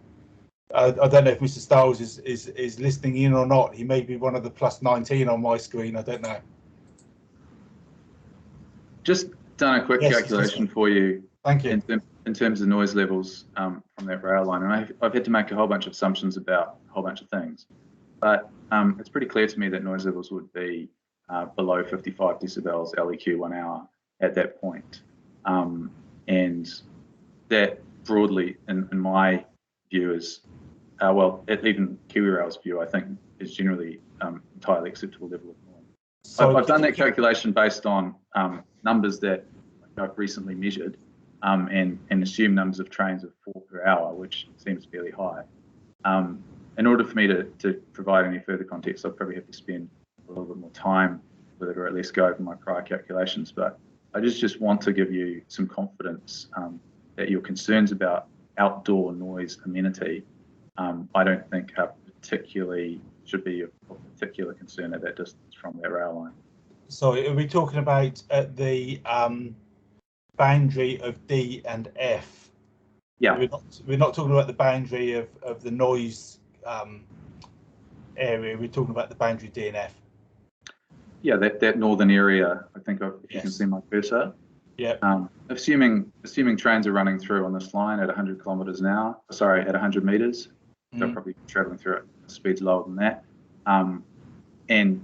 I don't know if Mr. Stiles is listening in or not. He may be one of the +19 on my screen. I don't know. Just done a quick calculation for you. Thank you. In terms of noise levels from that rail line, and I've had to make a whole bunch of assumptions about a whole bunch of things, but it's pretty clear to me that noise levels would be below 55 decibels LEQ 1 hour at that point, and that broadly, in my view, is well, even KiwiRail's view, I think, is generally entirely acceptable level of noise. So I've done that calculation based on numbers that I've recently measured, and assume numbers of trains of 4 per hour, which seems fairly high. In order for me to provide any further context, I'll probably have to spend a little bit more time with it, or at least go over my prior calculations. But I just want to give you some confidence that your concerns about outdoor noise amenity, I don't think should be of particular concern at that distance from that rail line. So are we talking about at the boundary of D and F? Yeah. We're not talking about the boundary of the noise area. We're talking about the boundary D and F. Yeah, that northern area. I think if you can see my cursor. Yeah. Assuming trains are running through on this line at 100 kilometres an hour. Sorry, at 100 metres. They're probably travelling through at speeds lower than that. And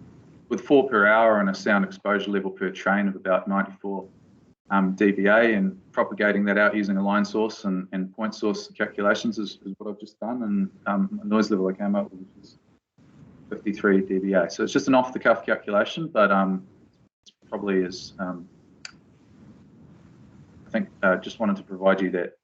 with 4 per hour and a sound exposure level per train of about 94 dBA, and propagating that out using a line source and point source calculations is what I've just done, and the noise level I came up with is 53 dBA. So it's just an off-the-cuff calculation, but it's probably is. I think just wanted to provide you that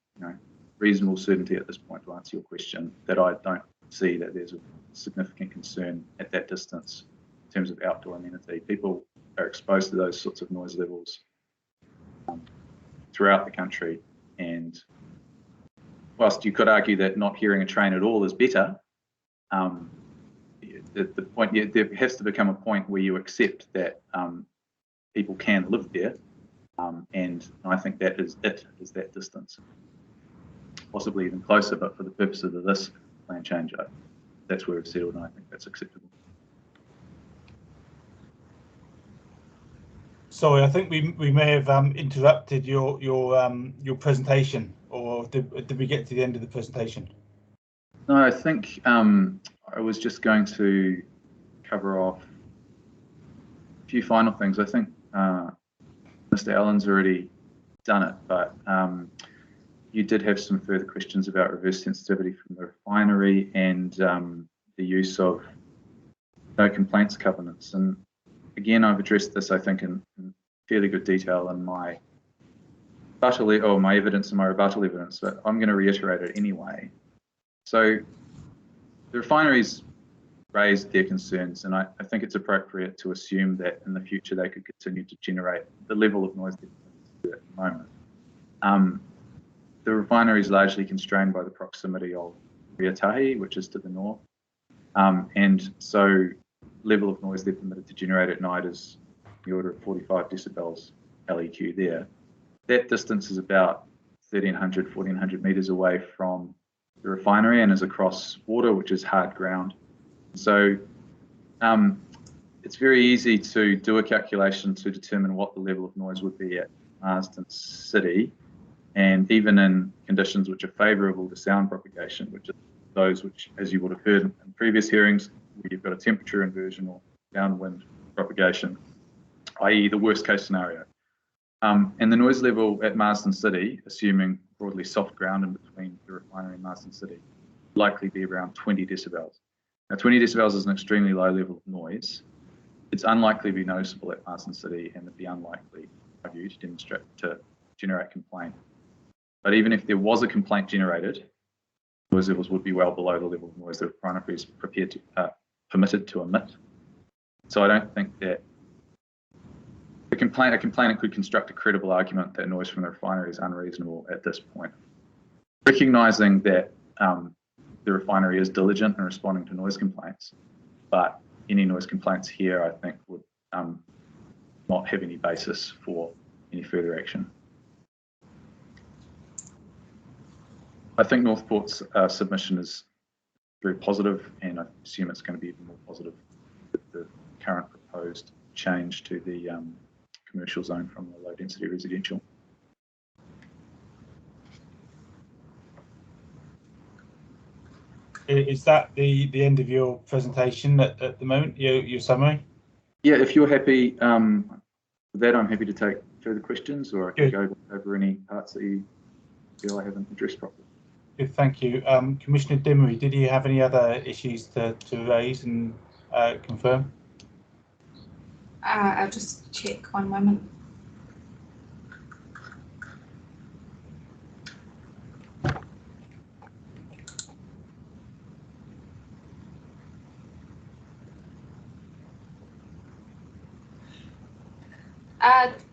reasonable certainty at this point to answer your question that I don't see that there's a significant concern at that distance in terms of outdoor amenity. People are exposed to those sorts of noise levels throughout the country, and whilst you could argue that not hearing a train at all is better, the point, there has to become a point where you accept that people can live there, and I think that is that distance, possibly even closer, but for the purpose of this plan change, that's where we've settled, and I think that's acceptable. Sorry, I think we may have interrupted your presentation, or did we get to the end of the presentation? No, I think I was just going to cover off a few final things. I think Mr. Allen's already done it, but you did have some further questions about reverse sensitivity from the refinery and the use of no complaints covenants. And again, I've addressed this, I think, in fairly good detail in my evidence and my rebuttal evidence, but I'm going to reiterate it anyway. So the refineries raised their concerns, and I think it's appropriate to assume that in the future they could continue to generate the level of noise that they do at the moment. The refinery is largely constrained by the proximity of Riatahi, which is to the north, and so level of noise they're permitted to generate at night is the order of 45 decibels LEQ there. That distance is about 1,300, 1,400 metres away from the refinery and is across water, which is hard ground. So it's very easy to do a calculation to determine what the level of noise would be at Marsden City, and even in conditions which are favourable to sound propagation, which are those which, as you would have heard in previous hearings, where you've got a temperature inversion or downwind propagation, i.e. the worst case scenario. And the noise level at Marsden City, assuming broadly soft ground in between the refinery and Marsden City, likely be around 20 decibels. Now 20 decibels is an extremely low level of noise. It's unlikely to be noticeable at Marsden City, and it'd be unlikely, I view, to generate complaint. But even if there was a complaint generated, noise levels would be well below the level of noise the refinery is permitted to emit. So I don't think that a complainant could construct a credible argument that noise from the refinery is unreasonable at this point. Recognising that the refinery is diligent in responding to noise complaints, but any noise complaints here, I think, would not have any basis for any further action. I think Northport's submission is very positive, and I assume it's going to be even more positive with the current proposed change to the commercial zone from the low density residential. Is that the end of your presentation at the moment, your summary? Yeah, if you're happy with that, I'm happy to take further questions, or I can go over any parts that you feel I haven't addressed properly. Good, thank you. Commissioner Dimery, did you have any other issues to raise and confirm? I'll just check one moment.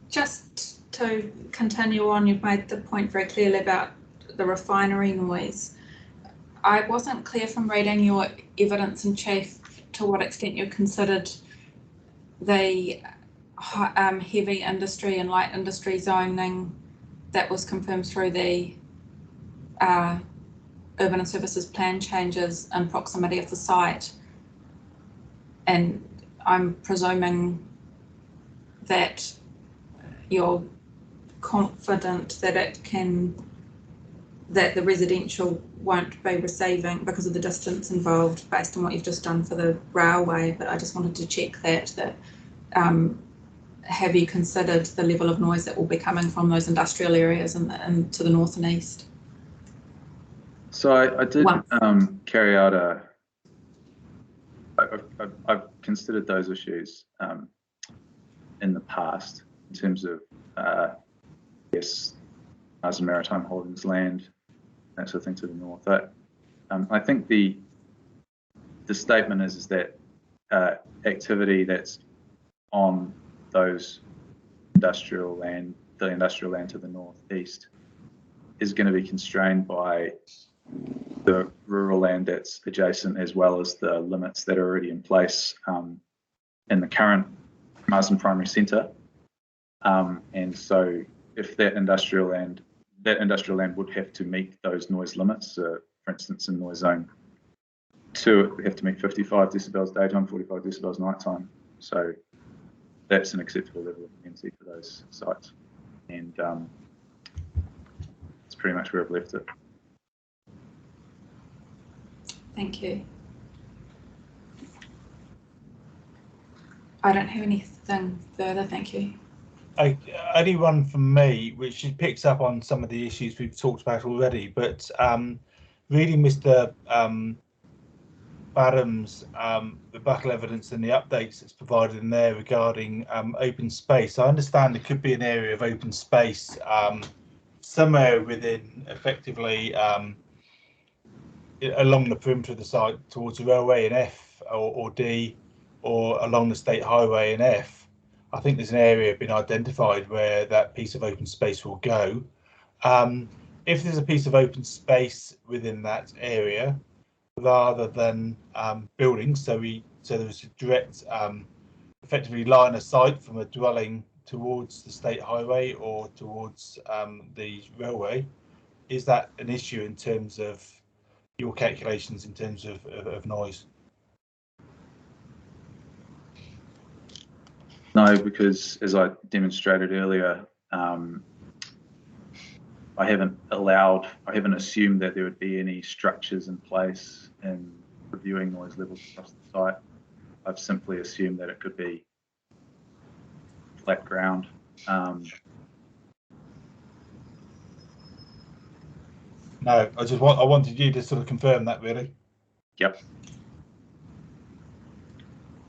Just to continue on, you've made the point very clearly about the refinery noise. I wasn't clear from reading your evidence in chief to what extent you considered the heavy industry and light industry zoning that was confirmed through the urban and services plan changes in proximity of the site. And I'm presuming that you're confident that that the residential won't be receiving because of the distance involved based on what you've just done for the railway. But I just wanted to check that have you considered the level of noise that will be coming from those industrial areas and to the north and east? So I did carry out I've considered those issues in the past in terms of yes, Marsden Maritime Holdings land that sort of thing to the north. I think the statement is that activity that's on those industrial land, the industrial land to the northeast, is going to be constrained by the rural land that's adjacent, as well as the limits that are already in place in the current Marsden Primary Centre. And so if that industrial land would have to meet those noise limits. For instance, in noise zone 2, it would have to meet 55 decibels daytime, 45 decibels nighttime. So that's an acceptable level of intensity for those sites. And that's pretty much where I've left it. Thank you. I don't have anything further, thank you. Only one from me, which picks up on some of the issues we've talked about already, but reading Mr. Badham's rebuttal evidence and the updates that's provided in there regarding open space, I understand there could be an area of open space somewhere within, effectively, along the perimeter of the site towards the railway in F or D, or along the state highway in F. I think there's an area been identified where that piece of open space will go. If there's a piece of open space within that area, rather than buildings, so there's a direct, effectively line of sight from a dwelling towards the state highway or towards the railway, is that an issue in terms of your calculations in terms of noise? No, because as I demonstrated earlier, I haven't assumed that there would be any structures in place in reviewing noise levels across the site. I've simply assumed that it could be flat ground. No, I wanted you to sort of confirm that, really. Yep.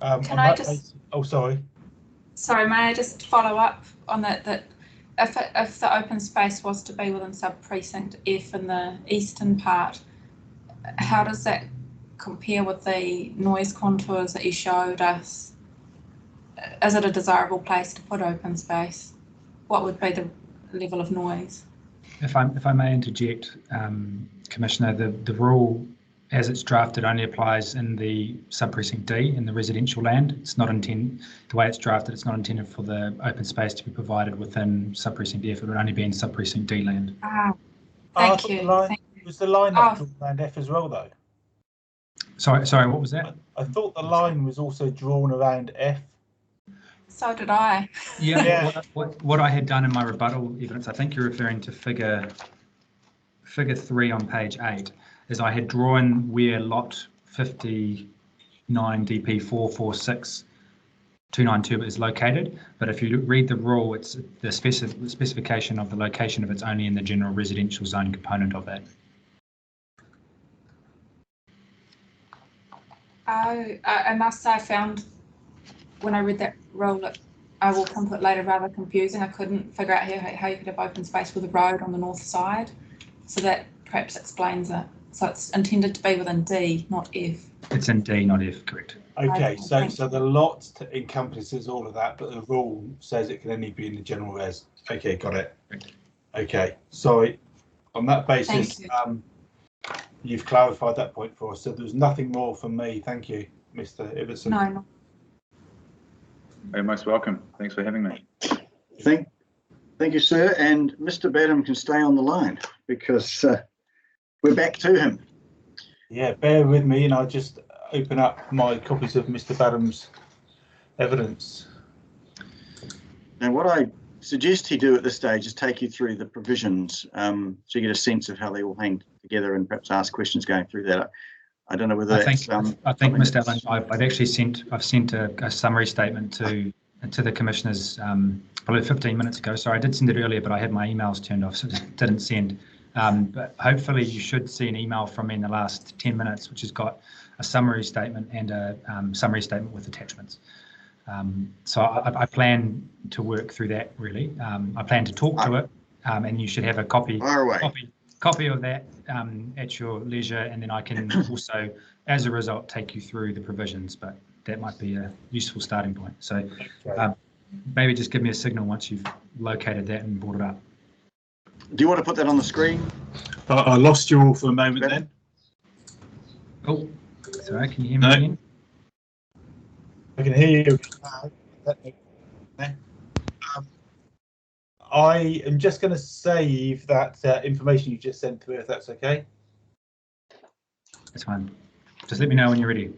Can I just? Oh, sorry. Sorry, may I just follow up on that? That if the open space was to be within sub-precinct F in the eastern part, how does that compare with the noise contours that you showed us? Is it a desirable place to put open space? What would be the level of noise? If I may interject, Commissioner, the rule as it's drafted only applies in the sub-precinct D in the residential land. It's not the way it's drafted, it's not intended for the open space to be provided within sub-precinct F. It would only be in sub-precinct D land. Thank you. Was the line not drawn around F as well, though? Sorry, what was that? I thought the line was also drawn around F. So did I. Yeah. What I had done in my rebuttal evidence, I think you're referring to figure 3 on page 8, is I had drawn where lot 59 DP 446292 is located, but if you read the rule, it's the specification of the location of it's only in the general residential zone component of that. I must say I found when I read that rule, I will come to it later, rather confusing. I couldn't figure out how you could have open space with a road on the north side, so that perhaps explains it. So it's intended to be within D, not F. It's in D, not F, correct. Okay, so the lot encompasses all of that, but the rule says it can only be in the general res. Okay, got it. Okay, sorry. On that basis, you've clarified that point for us. So there's nothing more from me. Thank you, Mr. Ibbotson. No. You're most welcome. Thanks for having me. Thank you, sir. And Mr. Badham can stay on the line because we're back to him. Yeah, bear with me and I'll just open up my copies of Mr. Badham's evidence. Now, what I suggest he do at this stage is take you through the provisions so you get a sense of how they all hang together and perhaps ask questions going through that. I don't know whether I think Mr. Allen, I've sent a summary statement to the commissioners probably 15 minutes ago. Sorry, I did send it earlier, but I had my emails turned off, so it didn't send. But hopefully you should see an email from me in the last 10 minutes, which has got a summary statement and a summary statement with attachments. So I plan to work through that, really. I plan to talk to it, and you should have a copy. copy of that at your leisure, and then I can also, as a result, take you through the provisions, but that might be a useful starting point. So maybe just give me a signal once you've located that and brought it up. Do you want to put that on the screen? I lost you all for a moment then. Oh, sorry, can you hear me again? I can hear you. I am just going to save that information you just sent through, if that's okay. That's fine. Just let me know when you're ready.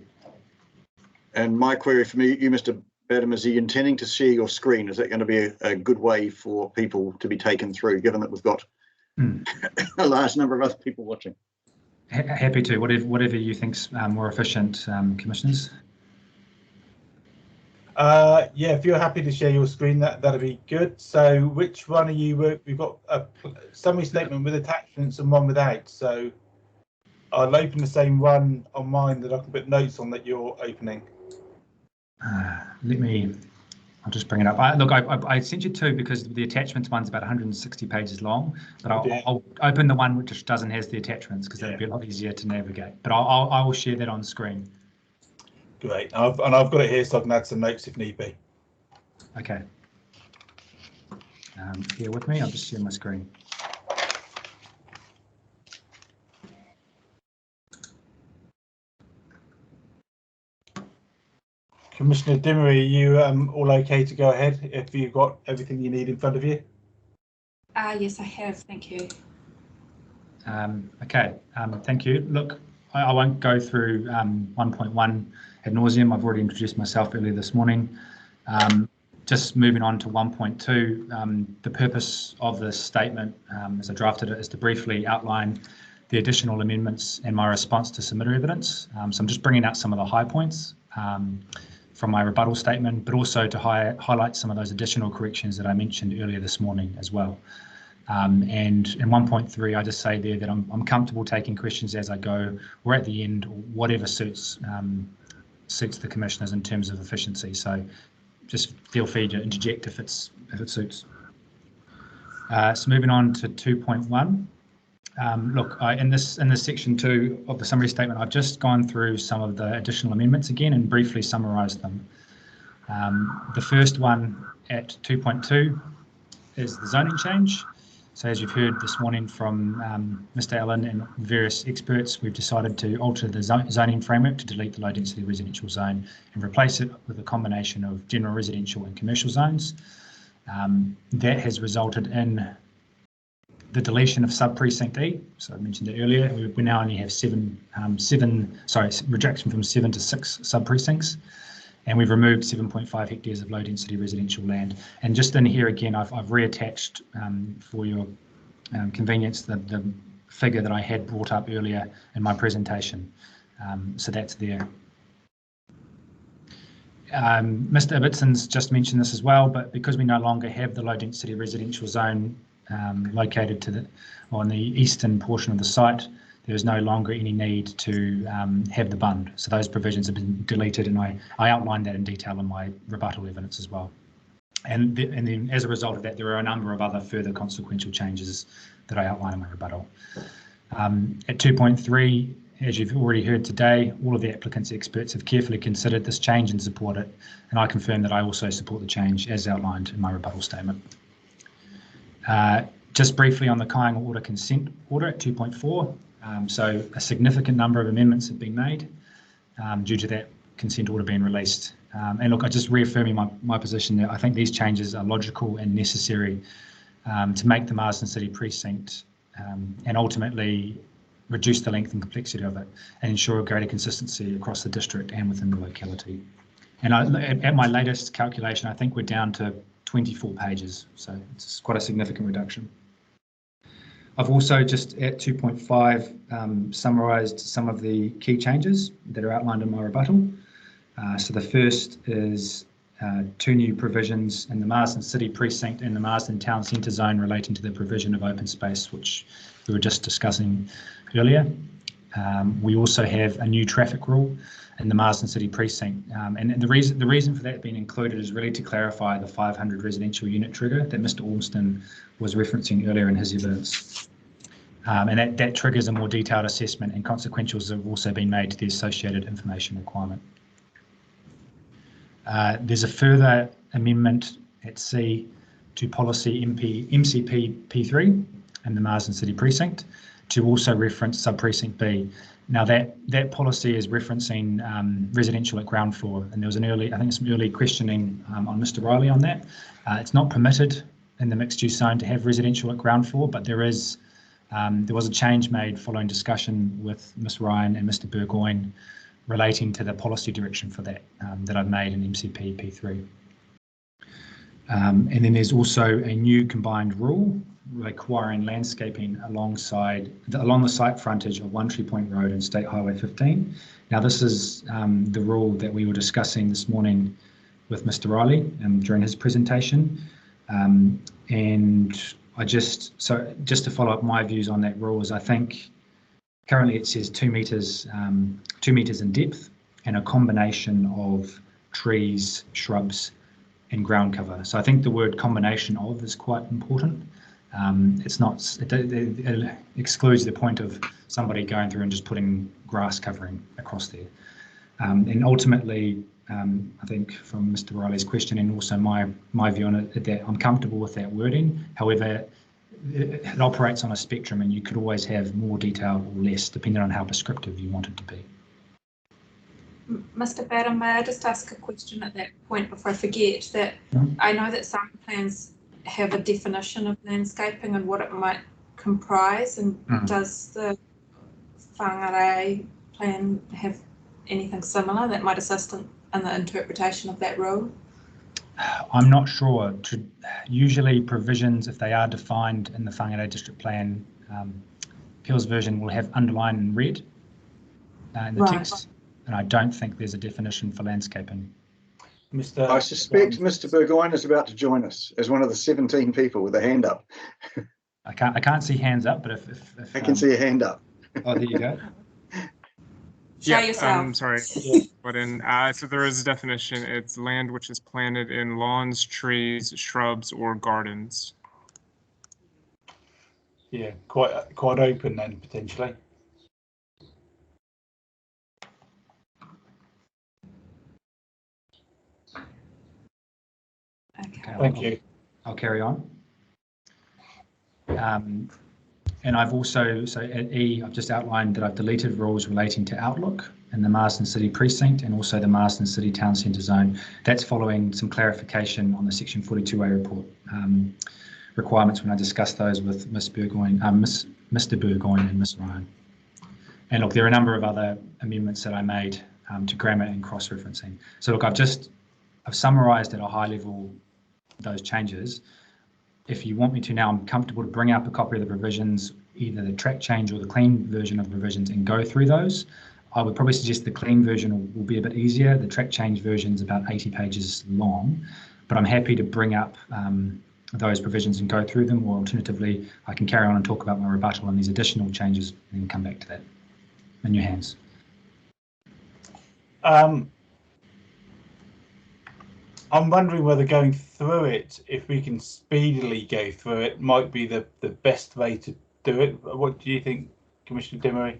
And my query for you, Mr. Badham, is he intending to share your screen? Is that going to be a good way for people to be taken through, given that we've got a large number of other people watching? Happy to, whatever you think's more efficient, commissioners. Yeah, if you're happy to share your screen, that'd be good. So which one are you? We've got a summary statement with attachments and one without. So I'll open the same one on mine that I can put notes on that you're opening. I'll just bring it up. Look, I sent you two because the attachments one's about 160 pages long, but I'll open the one which doesn't have the attachments because that'd be a lot easier to navigate. But I will share that on screen. Great, and I've got it here so I can add some notes if need be. Okay. Bear with me, I'll just share my screen. Commissioner Dimmery, are you all okay to go ahead if you've got everything you need in front of you? Yes, I have, thank you. Okay, thank you. Look, I won't go through 1.1 ad nauseum. I've already introduced myself earlier this morning. Just moving on to 1.2, the purpose of this statement, as I drafted it, is to briefly outline the additional amendments and my response to submitted evidence. So I'm just bringing out some of the high points from my rebuttal statement, but also to highlight some of those additional corrections that I mentioned earlier this morning as well. And in 1.3, I just say there that I'm comfortable taking questions as I go, or at the end, whatever suits the commissioners in terms of efficiency. So just feel free to interject if it suits. So moving on to 2.1. Look, in this section 2 of the summary statement, I've just gone through some of the additional amendments again and briefly summarised them. The first one at 2.2 is the zoning change. So as you've heard this morning from Mr. Allen and various experts, we've decided to alter the zoning framework to delete the low density residential zone and replace it with a combination of general residential and commercial zones. That has resulted in the deletion of sub-precinct E. So I mentioned it earlier, we now only have reduction from 7 to 6 sub-precincts. And we've removed 7.5 hectares of low density residential land. And just in here again, I've reattached for your convenience the figure that I had brought up earlier in my presentation. So that's there. Mr. Ibbotson's just mentioned this as well, but because we no longer have the low density residential zone located on the eastern portion of the site, there is no longer any need to have the bund. So those provisions have been deleted, and I outlined that in detail in my rebuttal evidence as well. And then as a result of that, there are a number of other further consequential changes that I outline in my rebuttal. At 2.3, as you've already heard today, all of the applicants' experts have carefully considered this change and support it. And I confirm that I also support the change as outlined in my rebuttal statement. Just briefly on the Kāinga Order consent order at 2.4. So a significant number of amendments have been made due to that consent order being released. And look, I just reaffirming my position that I think these changes are logical and necessary to make the Marsden City precinct and ultimately reduce the length and complexity of it and ensure greater consistency across the district and within the locality. And at my latest calculation, I think we're down to 24 pages. So it's quite a significant reduction. I've also just at 2.5 summarised some of the key changes that are outlined in my rebuttal. So the first is 2 new provisions in the Marsden City precinct and the Marsden Town Centre zone relating to the provision of open space, which we were just discussing earlier. We also have a new traffic rule in the Marsden City precinct, and the reason for that being included is really to clarify the 500 residential unit trigger that Mr. Ormston was referencing earlier in his evidence. And that triggers a more detailed assessment, and consequentials have also been made to the associated information requirement. There's a further amendment at C to policy MCP P3 and the Marsden City Precinct to also reference sub-precinct B. Now that policy is referencing residential at ground floor, and there was some early questioning on Mr. Riley on that. It's not permitted in the mixed-use zone to have residential at ground floor, but there was a change made following discussion with Ms. Ryan and Mr. Burgoyne relating to the policy direction for that that I've made in MCP P3. And then there's also a new combined rule requiring landscaping along the site frontage of One Tree Point Road and State Highway 15. Now this is the rule that we were discussing this morning with Mr. Riley during his presentation. And just to follow up my views on that rule is I think currently it says 2 meters in depth and a combination of trees, shrubs and ground cover. So I think the word combination of is quite important. It excludes the point of somebody going through and just putting grass covering across there. And ultimately, I think from Mr. Riley's question and also my view on it, that I'm comfortable with that wording. However, it operates on a spectrum and you could always have more detail or less depending on how prescriptive you want it to be. Mr. Batten, may I just ask a question at that point before I forget that I know that some plans have a definition of landscaping and what it might comprise, and does the Whangarei plan have anything similar that might assist in the interpretation of that rule? I'm not sure. Usually provisions, if they are defined in the Whangarei District Plan, Peel's version will have underlined in red in the text, and I don't think there's a definition for landscaping. I suspect Mr. Burgoyne is about to join us as one of the 17 people with a hand up. I can't see hands up, but if I can see a hand up. Oh, there you go. Yeah, sorry. But so there is a definition. It's land which is planted in lawns, trees, shrubs, or gardens. Yeah, quite open then potentially. Okay. Thank you. I'll carry on. And I've also, so at E, I've just outlined that I've deleted rules relating to Outlook in the Marsden City Precinct and also the Marsden City Town Centre Zone. That's following some clarification on the Section 42A report requirements when I discussed those with Mr. Burgoyne and Ms. Ryan. And look, there are a number of other amendments that I made to grammar and cross-referencing. So look, I've summarised at a high level those changes. If you want me to now, I'm comfortable to bring up a copy of the provisions, either the track change or the clean version of provisions, and go through those. I would probably suggest the clean version will be a bit easier. The track change version is about 80 pages long, but I'm happy to bring up those provisions and go through them, or alternatively, I can carry on and talk about my rebuttal and these additional changes and then come back to that. In your hands. I'm wondering whether going through it, if we can speedily go through it, might be the best way to do it. What do you think, Commissioner Demery?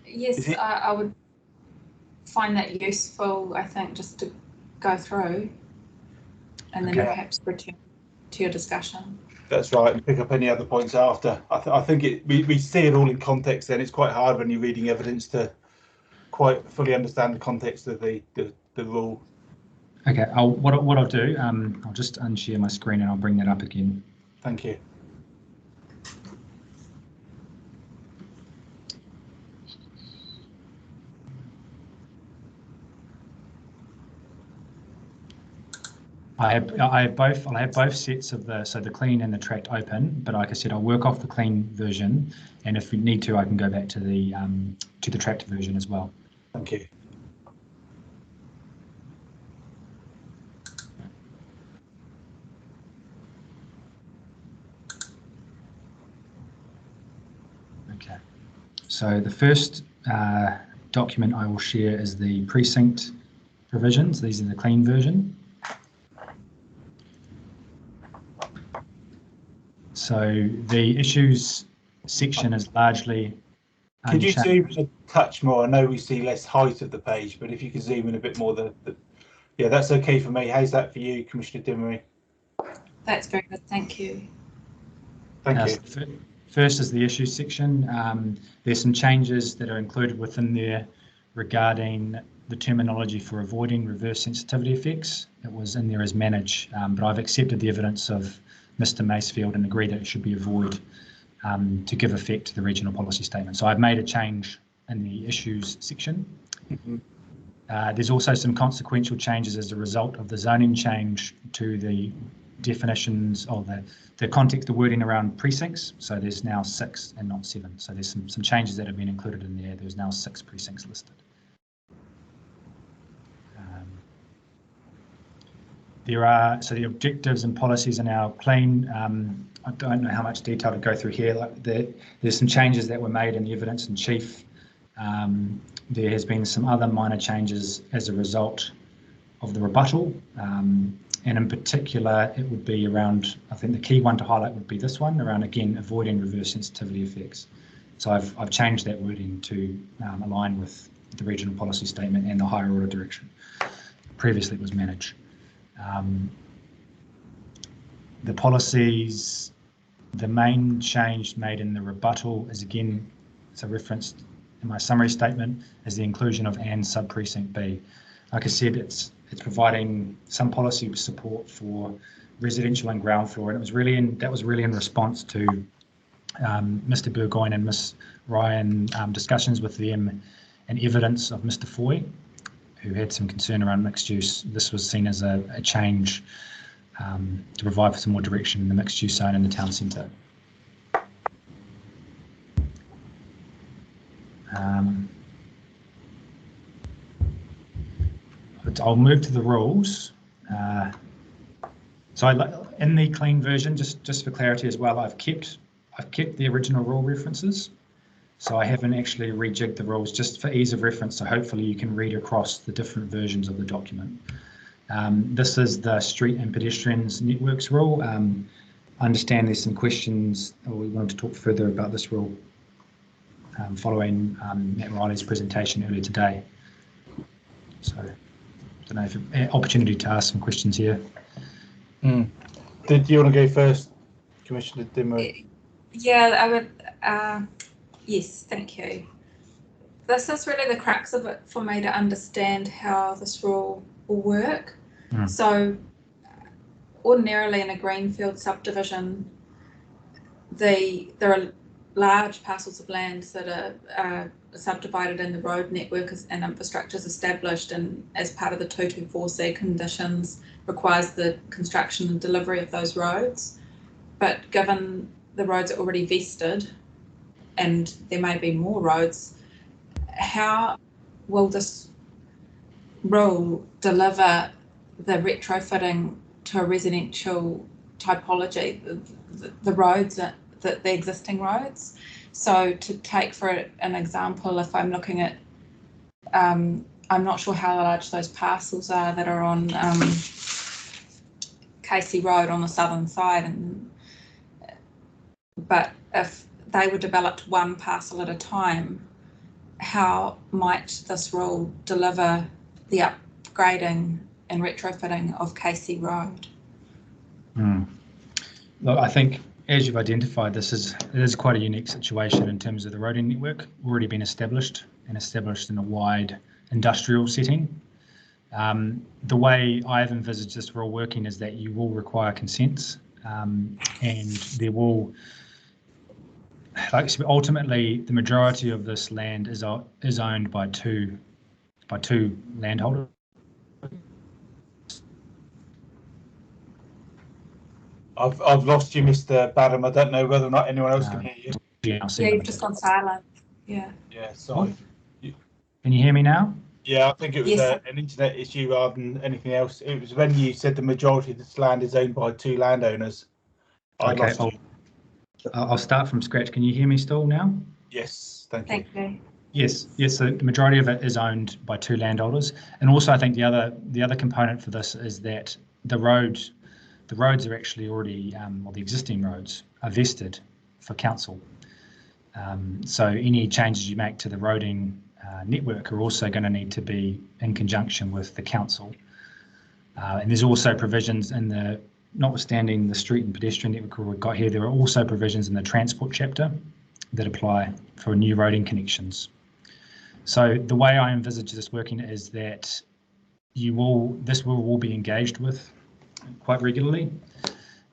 Yes, I would find that useful, I think, just to go through and then perhaps return to your discussion. That's right, and pick up any other points after. I think we see it all in context then. It's quite hard when you're reading evidence to quite fully understand the context of the rule. Okay, what I'll do, I'll just unshare my screen and I'll bring that up again. Thank you. I'll have both sets of the clean and the tracked open, but like I said, I'll work off the clean version, and if we need to, I can go back to the tracked version as well. Thank you. Okay, so the first document I will share is the precinct provisions. These are the clean version. So the issues section is largely Could you unchanged. zoom a touch more? I know we see less height of the page, but if you could zoom in a bit more, yeah, that's okay for me. How's that for you, Commissioner Dimery? That's very good, thank you. Thank you. So first is the issues section. There's some changes that are included within there regarding the terminology for avoiding reverse sensitivity effects. It was in there as manage, but I've accepted the evidence of Mr. Macefield and agree that it should be avoid to give effect to the regional policy statement. So I've made a change in the issues section. There's also some consequential changes as a result of the zoning change to the definitions of the context, the wording around precincts. So there's now 6 and not 7. So there's some changes that have been included in there. There's now 6 precincts listed. So the objectives and policies are now clean. I don't know how much detail to go through here. There's some changes that were made in the evidence in chief. There has been some other minor changes as a result of the rebuttal. And in particular, it would be around, I think the key one to highlight would be this one, around, again, avoiding reverse sensitivity effects. So I've changed that wording to align with the regional policy statement and the higher order direction. Previously it was manage. The policies, the main change made in the rebuttal is, again, it's a referenced in my summary statement, as the inclusion of and sub precinct B. Like I said, it's providing some policy support for residential and ground floor, and that was really in response to Mr. Burgoyne and Ms. Ryan discussions with them and evidence of Mr. Foy, who had some concern around mixed use. This was seen as a change to provide for some more direction in the mixed use zone in the town centre. I'll move to the rules. So in the clean version, just for clarity as well, I've kept the original rule references. So I haven't actually rejigged the rules, just for ease of reference. So hopefully you can read across the different versions of the document. This is the street and pedestrians networks rule. I understand there's some questions, or we wanted to talk further about this rule following Matt Riley's presentation earlier today. So I don't know if an opportunity to ask some questions here. Did you want to go first, Commissioner Dimery? Yeah, I would. Yes, thank you. This is really the crux of it for me to understand how this rule will work. So ordinarily in a greenfield subdivision, there are large parcels of land that are subdivided and the road network and infrastructure is established, and as part of the 224C conditions requires the construction and delivery of those roads. But given the roads are already vested and there may be more roads, how will this rule deliver the retrofitting to a residential typology, the roads, the existing roads? So to take for an example, if I'm looking at, I'm not sure how large those parcels are that are on Casey Road on the southern side, but if they were developed one parcel at a time, how might this rule deliver the upgrading and retrofitting of Casey Road? Look, I think as you've identified, it is quite a unique situation in terms of the roading network already been established in a wide industrial setting. The way I've envisaged this rule working is that you will require consents, and there will, ultimately, the majority of this land is owned by two landholders. I've lost you, Mr. Badham. I don't know whether or not anyone else can hear you. Yeah, you've just gone silent. Yeah. Yeah, sorry. Can you hear me now? Yeah, I think it was an internet issue rather than anything else. It was when you said the majority of this land is owned by two landowners. Okay, I'll start from scratch. Can you hear me still now? Yes, thank you. Thank you. Yes. So the majority of it is owned by two landowners, and also I think the other component for this is that the roads are actually already, or the existing roads are vested for council. So any changes you make to the roading network are also going to need to be in conjunction with the council. And there's also provisions in the, notwithstanding the street and pedestrian network we've got here, there are also provisions in the transport chapter that apply for new roading connections. So the way I envisage this working is that this will all be engaged with quite regularly,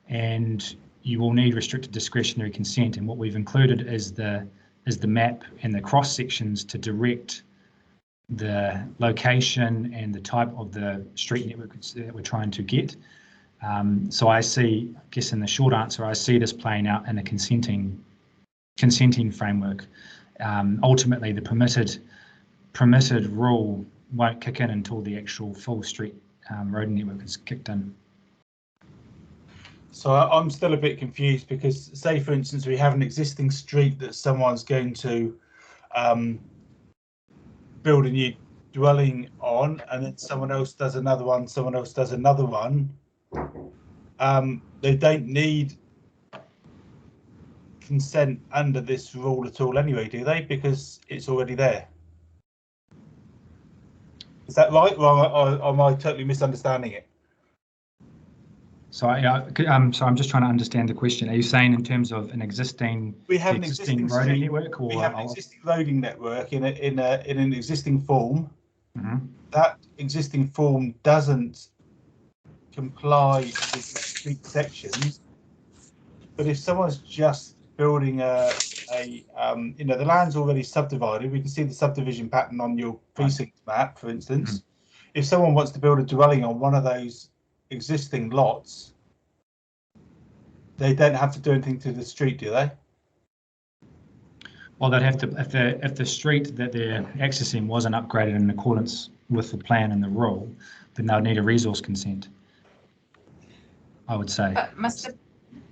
and you will need restricted discretionary consent. And what we've included is the map and the cross sections to direct the location and the type of the street network that we're trying to get. So I see, I guess in the short answer, I see this playing out in a consenting framework. Ultimately, the permitted rule won't kick in until the actual full street road network is kicked in. So I'm still a bit confused because, say for instance, we have an existing street that someone's going to build a new dwelling on, and then someone else does another one, someone else does another one. They don't need consent under this rule at all anyway, do they? Because it's already there. Is that right, or am I totally misunderstanding it? So I'm just trying to understand the question. Are you saying in terms of an existing roading network, or we have an existing roading network in an existing form? Mm-hmm. That existing form doesn't comply with street sections, but if someone's just building the land's already subdivided, we can see the subdivision pattern on your precinct map, for instance. Mm-hmm. If someone wants to build a dwelling on one of those existing lots, they don't have to do anything to the street, do they? Well, they'd have to, if the street that they're accessing wasn't upgraded in accordance with the plan and the rule, then they'll need a resource consent, I would say. But Mr.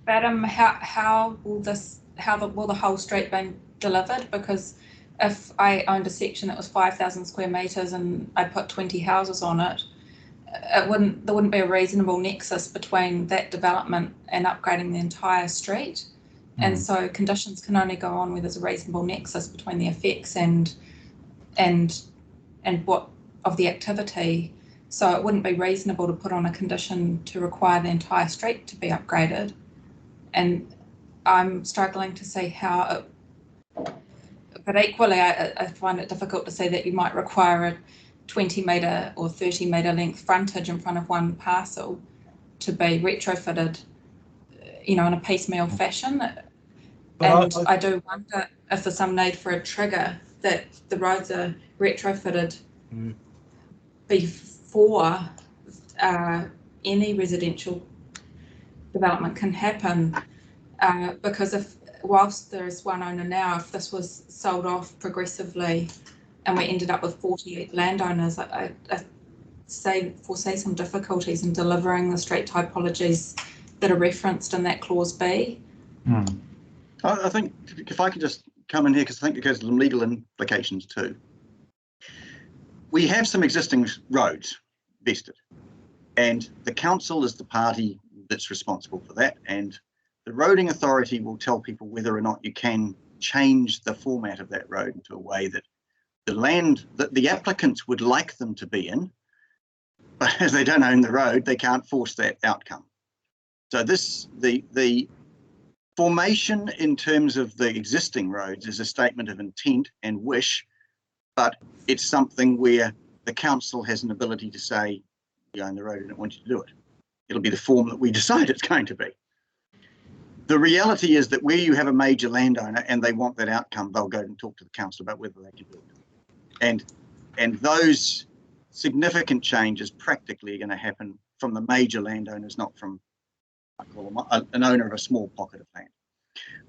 Badham, how will the whole street be delivered? Because if I owned a section that was 5,000 square metres and I put 20 houses on it, there wouldn't be a reasonable nexus between that development and upgrading the entire street. And so conditions can only go on where there's a reasonable nexus between the effects and what of the activity. So it wouldn't be reasonable to put on a condition to require the entire street to be upgraded. And I'm struggling to see how but equally I find it difficult to see that you might require a 20 metre or 30 metre length frontage in front of one parcel to be retrofitted, in a piecemeal fashion. And I do wonder if there's some need for a trigger that the roads are retrofitted before any residential development can happen. Because whilst there's one owner now, if this was sold off progressively and we ended up with 40 landowners, I foresee some difficulties in delivering the street typologies that are referenced in that clause B. I think if I could just come in here, because I think it goes to some legal implications too. We have some existing roads vested, and the council is the party that's responsible for that, and the roading authority will tell people whether or not you can change the format of that road into a way that the land that the applicants would like them to be in, but as they don't own the road, they can't force that outcome. So the formation in terms of the existing roads is a statement of intent and wish, but it's something where the council has an ability to say, you own the road and I want you to do it. It'll be the form that we decide it's going to be. The reality is that where you have a major landowner and they want that outcome, they'll go and talk to the council about whether they can do it. And those significant changes practically are going to happen from the major landowners, not from, I call them, an owner of a small pocket of land.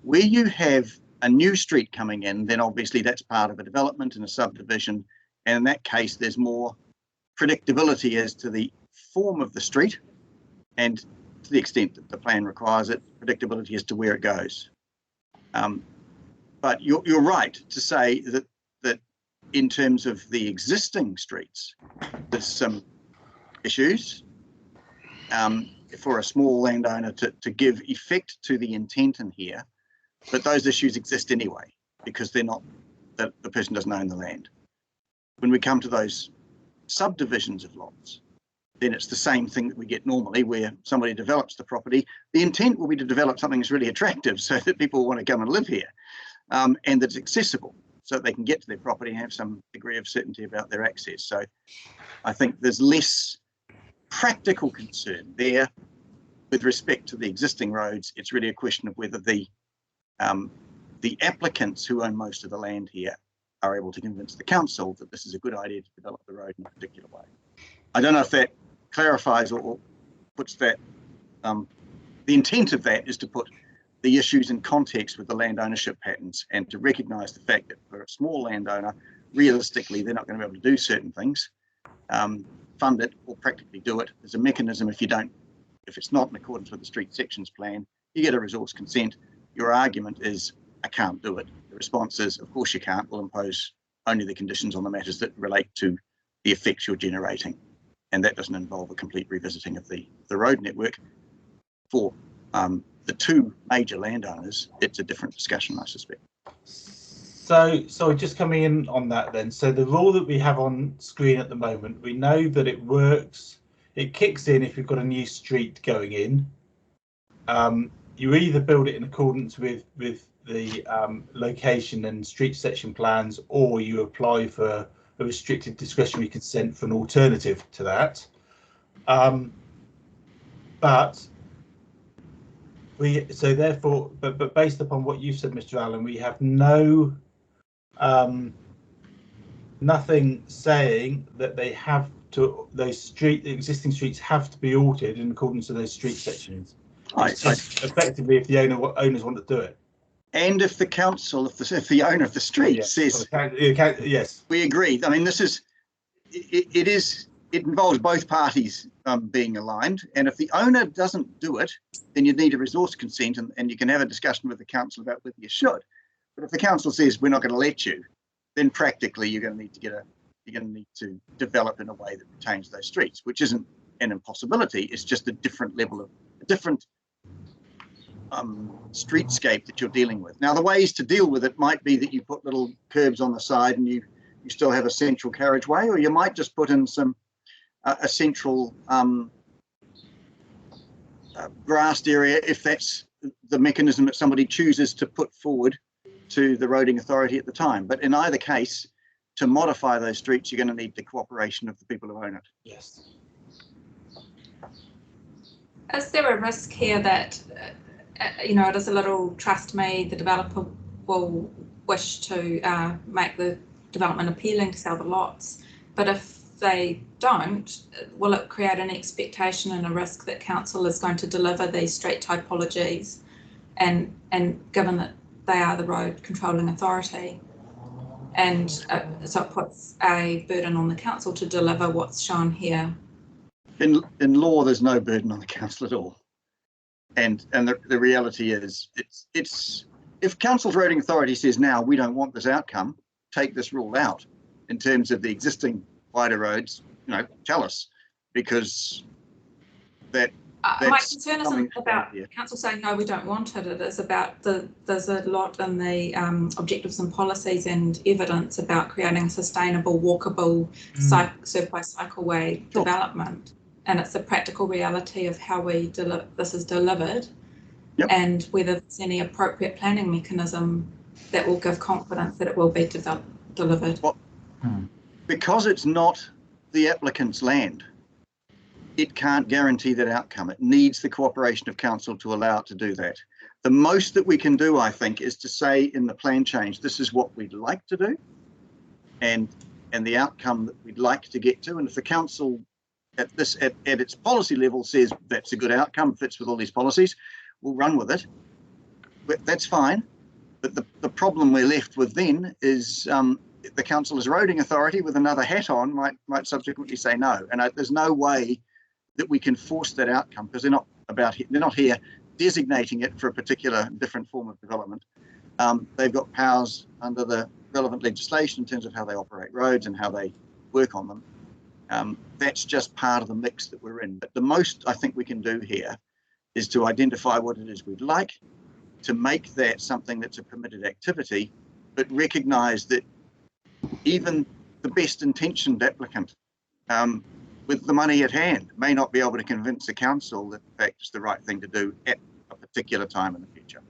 Where you have a new street coming in, then obviously that's part of a development and a subdivision. And in that case, there's more predictability as to the form of the street, and to the extent that the plan requires it, predictability as to where it goes. But you're right to say that in terms of the existing streets, there's some issues for a small landowner to give effect to the intent in here, but those issues exist anyway. because they're not, the person doesn't own the land. When we come to those subdivisions of lots, then it's the same thing that we get normally, where somebody develops the property. The intent will be to develop something that's really attractive so that people want to come and live here, and that's accessible so that they can get to their property and have some degree of certainty about their access. So I think there's less practical concern there with respect to the existing roads. It's really a question of whether the applicants who own most of the land here are able to convince the council that this is a good idea to develop the road in a particular way. I don't know if that clarifies or puts that, the intent of that is to put the issues in context with the land ownership patterns and to recognise the fact that for a small landowner, realistically, they're not going to be able to do certain things, fund it or practically do it. There's a mechanism if it's not in accordance with the street sections plan, you get a resource consent. Your argument is, I can't do it. The response is, of course you can't. We'll impose only the conditions on the matters that relate to the effects you're generating. And that doesn't involve a complete revisiting of the road network. For the two major landowners, it's a different discussion, I suspect. So just coming in on that then. So the rule that we have on screen at the moment, we know that it works. It kicks in if you've got a new street going in. You either build it in accordance with the location and street section plans, or you apply for a restricted discretionary consent for an alternative to that. But based upon what you've said, Mr. Allen, we have nothing saying that they have to, the existing streets have to be altered in accordance with those street sections. Effectively, if the owners want to do it. And if the council, if the owner of the street says, yes, we agree. I mean, it involves both parties being aligned. And if the owner doesn't do it, then you need a resource consent, and you can have a discussion with the council about whether you should. But if the council says we're not going to let you, then practically you're going to need to develop in a way that retains those streets, which isn't an impossibility. It's just a different level of a different streetscape that you're dealing with. Now, the ways to deal with it might be that you put little curbs on the side and you still have a central carriageway, or you might just put in some a central grassed area if that's the mechanism that somebody chooses to put forward to the roading authority at the time. But in either case, to modify those streets, you're going to need the cooperation of the people who own it. Yes. Is there a risk here that it is a little trust me, the developer will wish to make the development appealing to sell the lots, but if they don't, will it create an expectation and a risk that council is going to deliver these street typologies, and given that they are the road controlling authority, and so it puts a burden on the council to deliver what's shown here? In law, there's no burden on the council at all. And the reality is, it's if council's roading authority says now we don't want this outcome, take this rule out in terms of the existing wider roads, tell us, because my concern isn't about council saying no, we don't want it. It is about there's a lot in the objectives and policies and evidence about creating a sustainable, walkable, surface cycleway development. And it's the practical reality of how this is delivered, and whether there's any appropriate planning mechanism that will give confidence that it will be delivered. Well, because it's not the applicant's land, it can't guarantee that outcome. It needs the cooperation of council to allow it to do that. The most that we can do, I think, is to say in the plan change, this is what we'd like to do, and the outcome that we'd like to get to. And if the council at its policy level says that's a good outcome, fits with all these policies, we'll run with it. But that's fine. But the problem we're left with then is the council as roading authority with another hat on might subsequently say no. And there's no way that we can force that outcome, because they're not here designating it for a particular different form of development. They've got powers under the relevant legislation in terms of how they operate roads and how they work on them. That's just part of the mix that we're in. But the most I think we can do here is to identify what it is we'd like, to make that something that's a permitted activity, but recognise that even the best intentioned applicant with the money at hand may not be able to convince the council that in fact it's the right thing to do at a particular time in the future.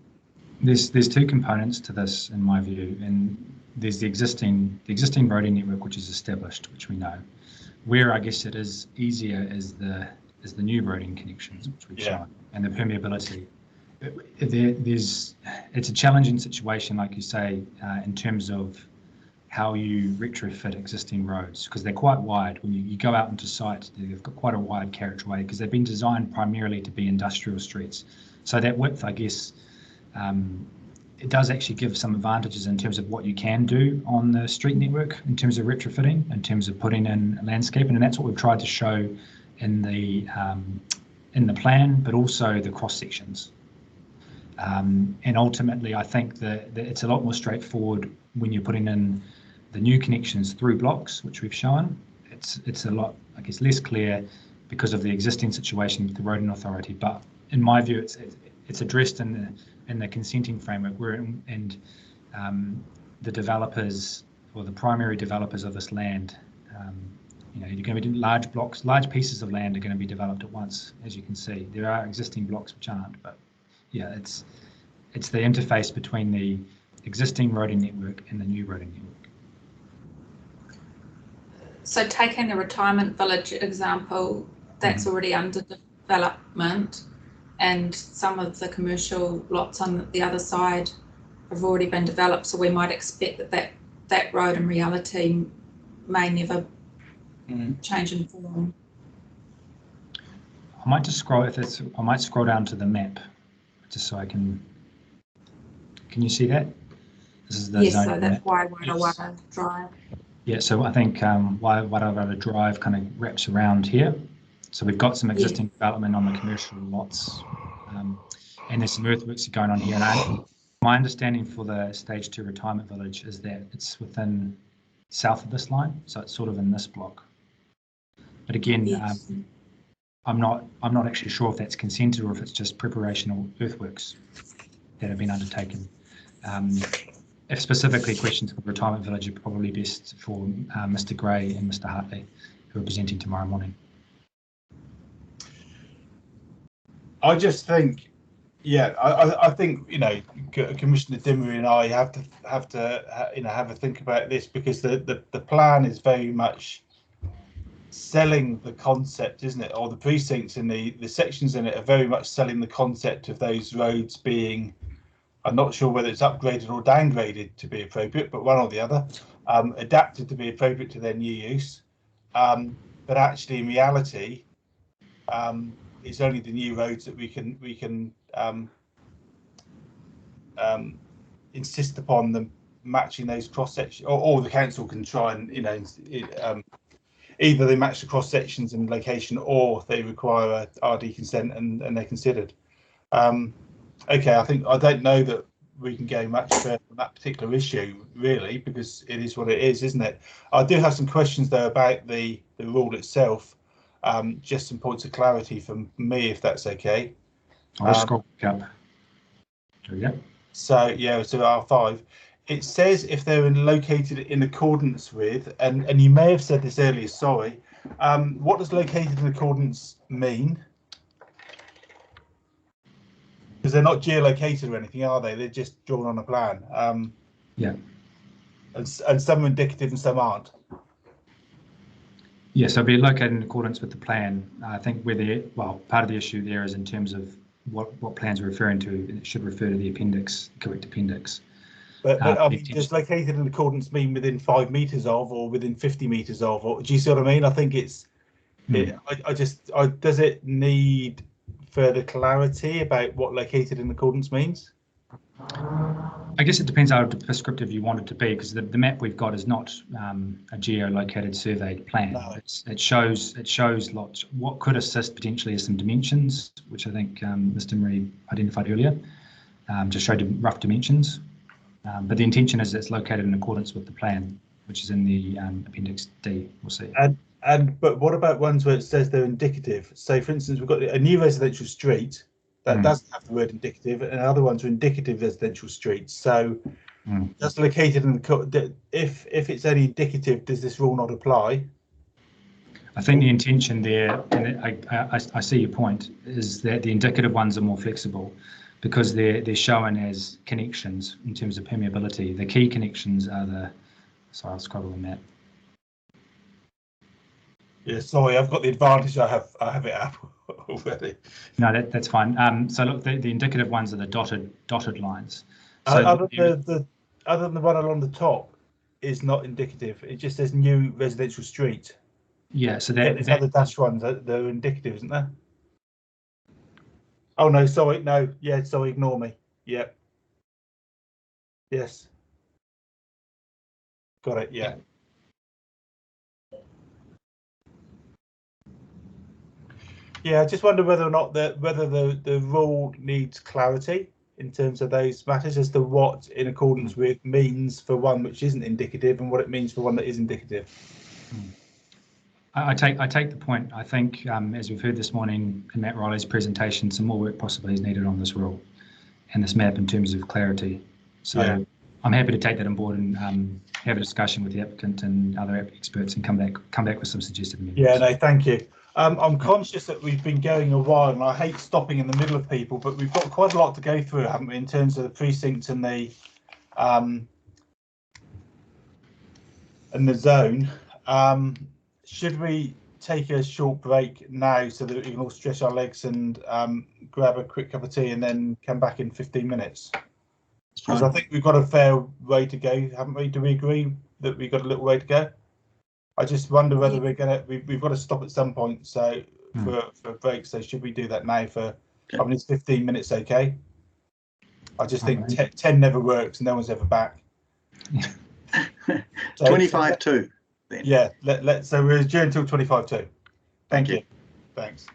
There's two components to this in my view, and there's the existing roading network which is established, which we know. Where I guess it is easier is the new roading connections, which we've shown, and the permeability. It's a challenging situation, like you say, in terms of how you retrofit existing roads, because they're quite wide. When you go out into site, they've got quite a wide carriageway because they've been designed primarily to be industrial streets. So that width, I guess, it does actually give some advantages in terms of what you can do on the street network in terms of retrofitting, in terms of putting in landscaping, and that's what we've tried to show in the plan, but also the cross sections. And ultimately, I think that it's a lot more straightforward when you're putting in the new connections through blocks, which we've shown. It's a lot, I guess, less clear because of the existing situation with the roading authority. But in my view, it's addressed in the consenting framework the developers or the primary developers of this land. You're going to be doing large blocks, large pieces of land are going to be developed at once, as you can see. There are existing blocks which aren't, but yeah, it's the interface between the existing roading network and the new roading network. So taking the retirement village example, that's already under development, and some of the commercial lots on the other side have already been developed, so we might expect that road in reality may never change in form. I might just scroll I might scroll down to the map just so I can you see that? This is the yes, zone so that's map. Waiwara Drive. Yeah, so I think Waiwara Drive kind of wraps around here. So we've got some existing development on the commercial lots, and there's some earthworks going on here. And my understanding for the Stage 2 retirement village is that it's within south of this line, so it's sort of in this block. But again, I'm not actually sure if that's consented or if it's just preparational earthworks that have been undertaken. If specifically questions for the retirement village are probably best for Mr. Gray and Mr. Hartley, who are presenting tomorrow morning. I just think, I think Commissioner Dimmery and I have to have a think about this, because the plan is very much selling the concept, isn't it? Or the precincts and the sections in it are very much selling the concept of those roads being, I'm not sure whether it's upgraded or downgraded to be appropriate, but one or the other, adapted to be appropriate to their new use. But actually, in reality, it's only the new roads that we can insist upon them matching those cross sections, or the council can try and either they match the cross sections and location, or they require a RD consent and they're considered. Okay, I don't know that we can go much further on that particular issue, really, because it is what it is, isn't it? I do have some questions though about the rule itself. Just some points of clarity from me, if that's okay. I'll scroll back up. There we go. So R5. It says if they're located in accordance with, and you may have said this earlier, sorry. What does located in accordance mean? Because they're not geolocated or anything, are they? They're just drawn on a plan. Yeah. And some are indicative and some aren't. Yes, it'll be located in accordance with the plan. I think part of the issue there is in terms of what plans we're referring to. It should refer to the appendix, correct appendix. But I mean, does located in accordance mean within 5 meters of, or within 50 meters of, or do you see what I mean? I think it's, does it need further clarity about what located in accordance means? I guess it depends how prescriptive you want it to be, because the map we've got is not a geolocated surveyed plan. No. It shows lots. What could assist potentially is some dimensions, which I think Mr. Murray identified earlier, just showed rough dimensions. But the intention is it's located in accordance with the plan, which is in the Appendix D. We'll see. But what about ones where it says they're indicative? So, for instance, we've got a new residential street that doesn't have the word indicative, and other ones are indicative residential streets. So, That's located in the if it's only indicative, does this rule not apply? I think the intention there, and I see your point, is that the indicative ones are more flexible because they're shown as connections in terms of permeability. The key connections are the. Sorry, I'll scroll on that. Yeah, sorry, I've got the advantage. I have it up already. No, that's fine. So look, the indicative ones are the dotted lines. So other than the one along the top is not indicative. It just says new residential street. Yeah, so There's other dash ones that are indicative, isn't there? Oh no, sorry, no, yeah, sorry, ignore me. Yep. Yes. Got it. Yeah. Yeah, I just wonder whether or not the rule needs clarity in terms of those matters as to what in accordance with means for one which isn't indicative and what it means for one that is indicative. I take the point. I think as we've heard this morning in Matt Riley's presentation, some more work possibly is needed on this rule and this map in terms of clarity. So yeah. I'm happy to take that on board and have a discussion with the applicant and other experts and come back with some suggested amendments. Yeah, no, thank you. I'm conscious that we've been going a while, and I hate stopping in the middle of people, but we've got quite a lot to go through, haven't we, in terms of the precincts and the zone. Should we take a short break now so that we can all stretch our legs and grab a quick cup of tea and then come back in 15 minutes? Because I think we've got a fair way to go, haven't we? Do we agree that we've got a little way to go? I just wonder whether we've got to stop at some point. So for a break. So should we do that now for? I mean, it's 15 minutes, okay? I just think 10 never works. No one's ever back. So, 25-2. Yeah. So we're adjourned until 25-2. Thank you. Thanks.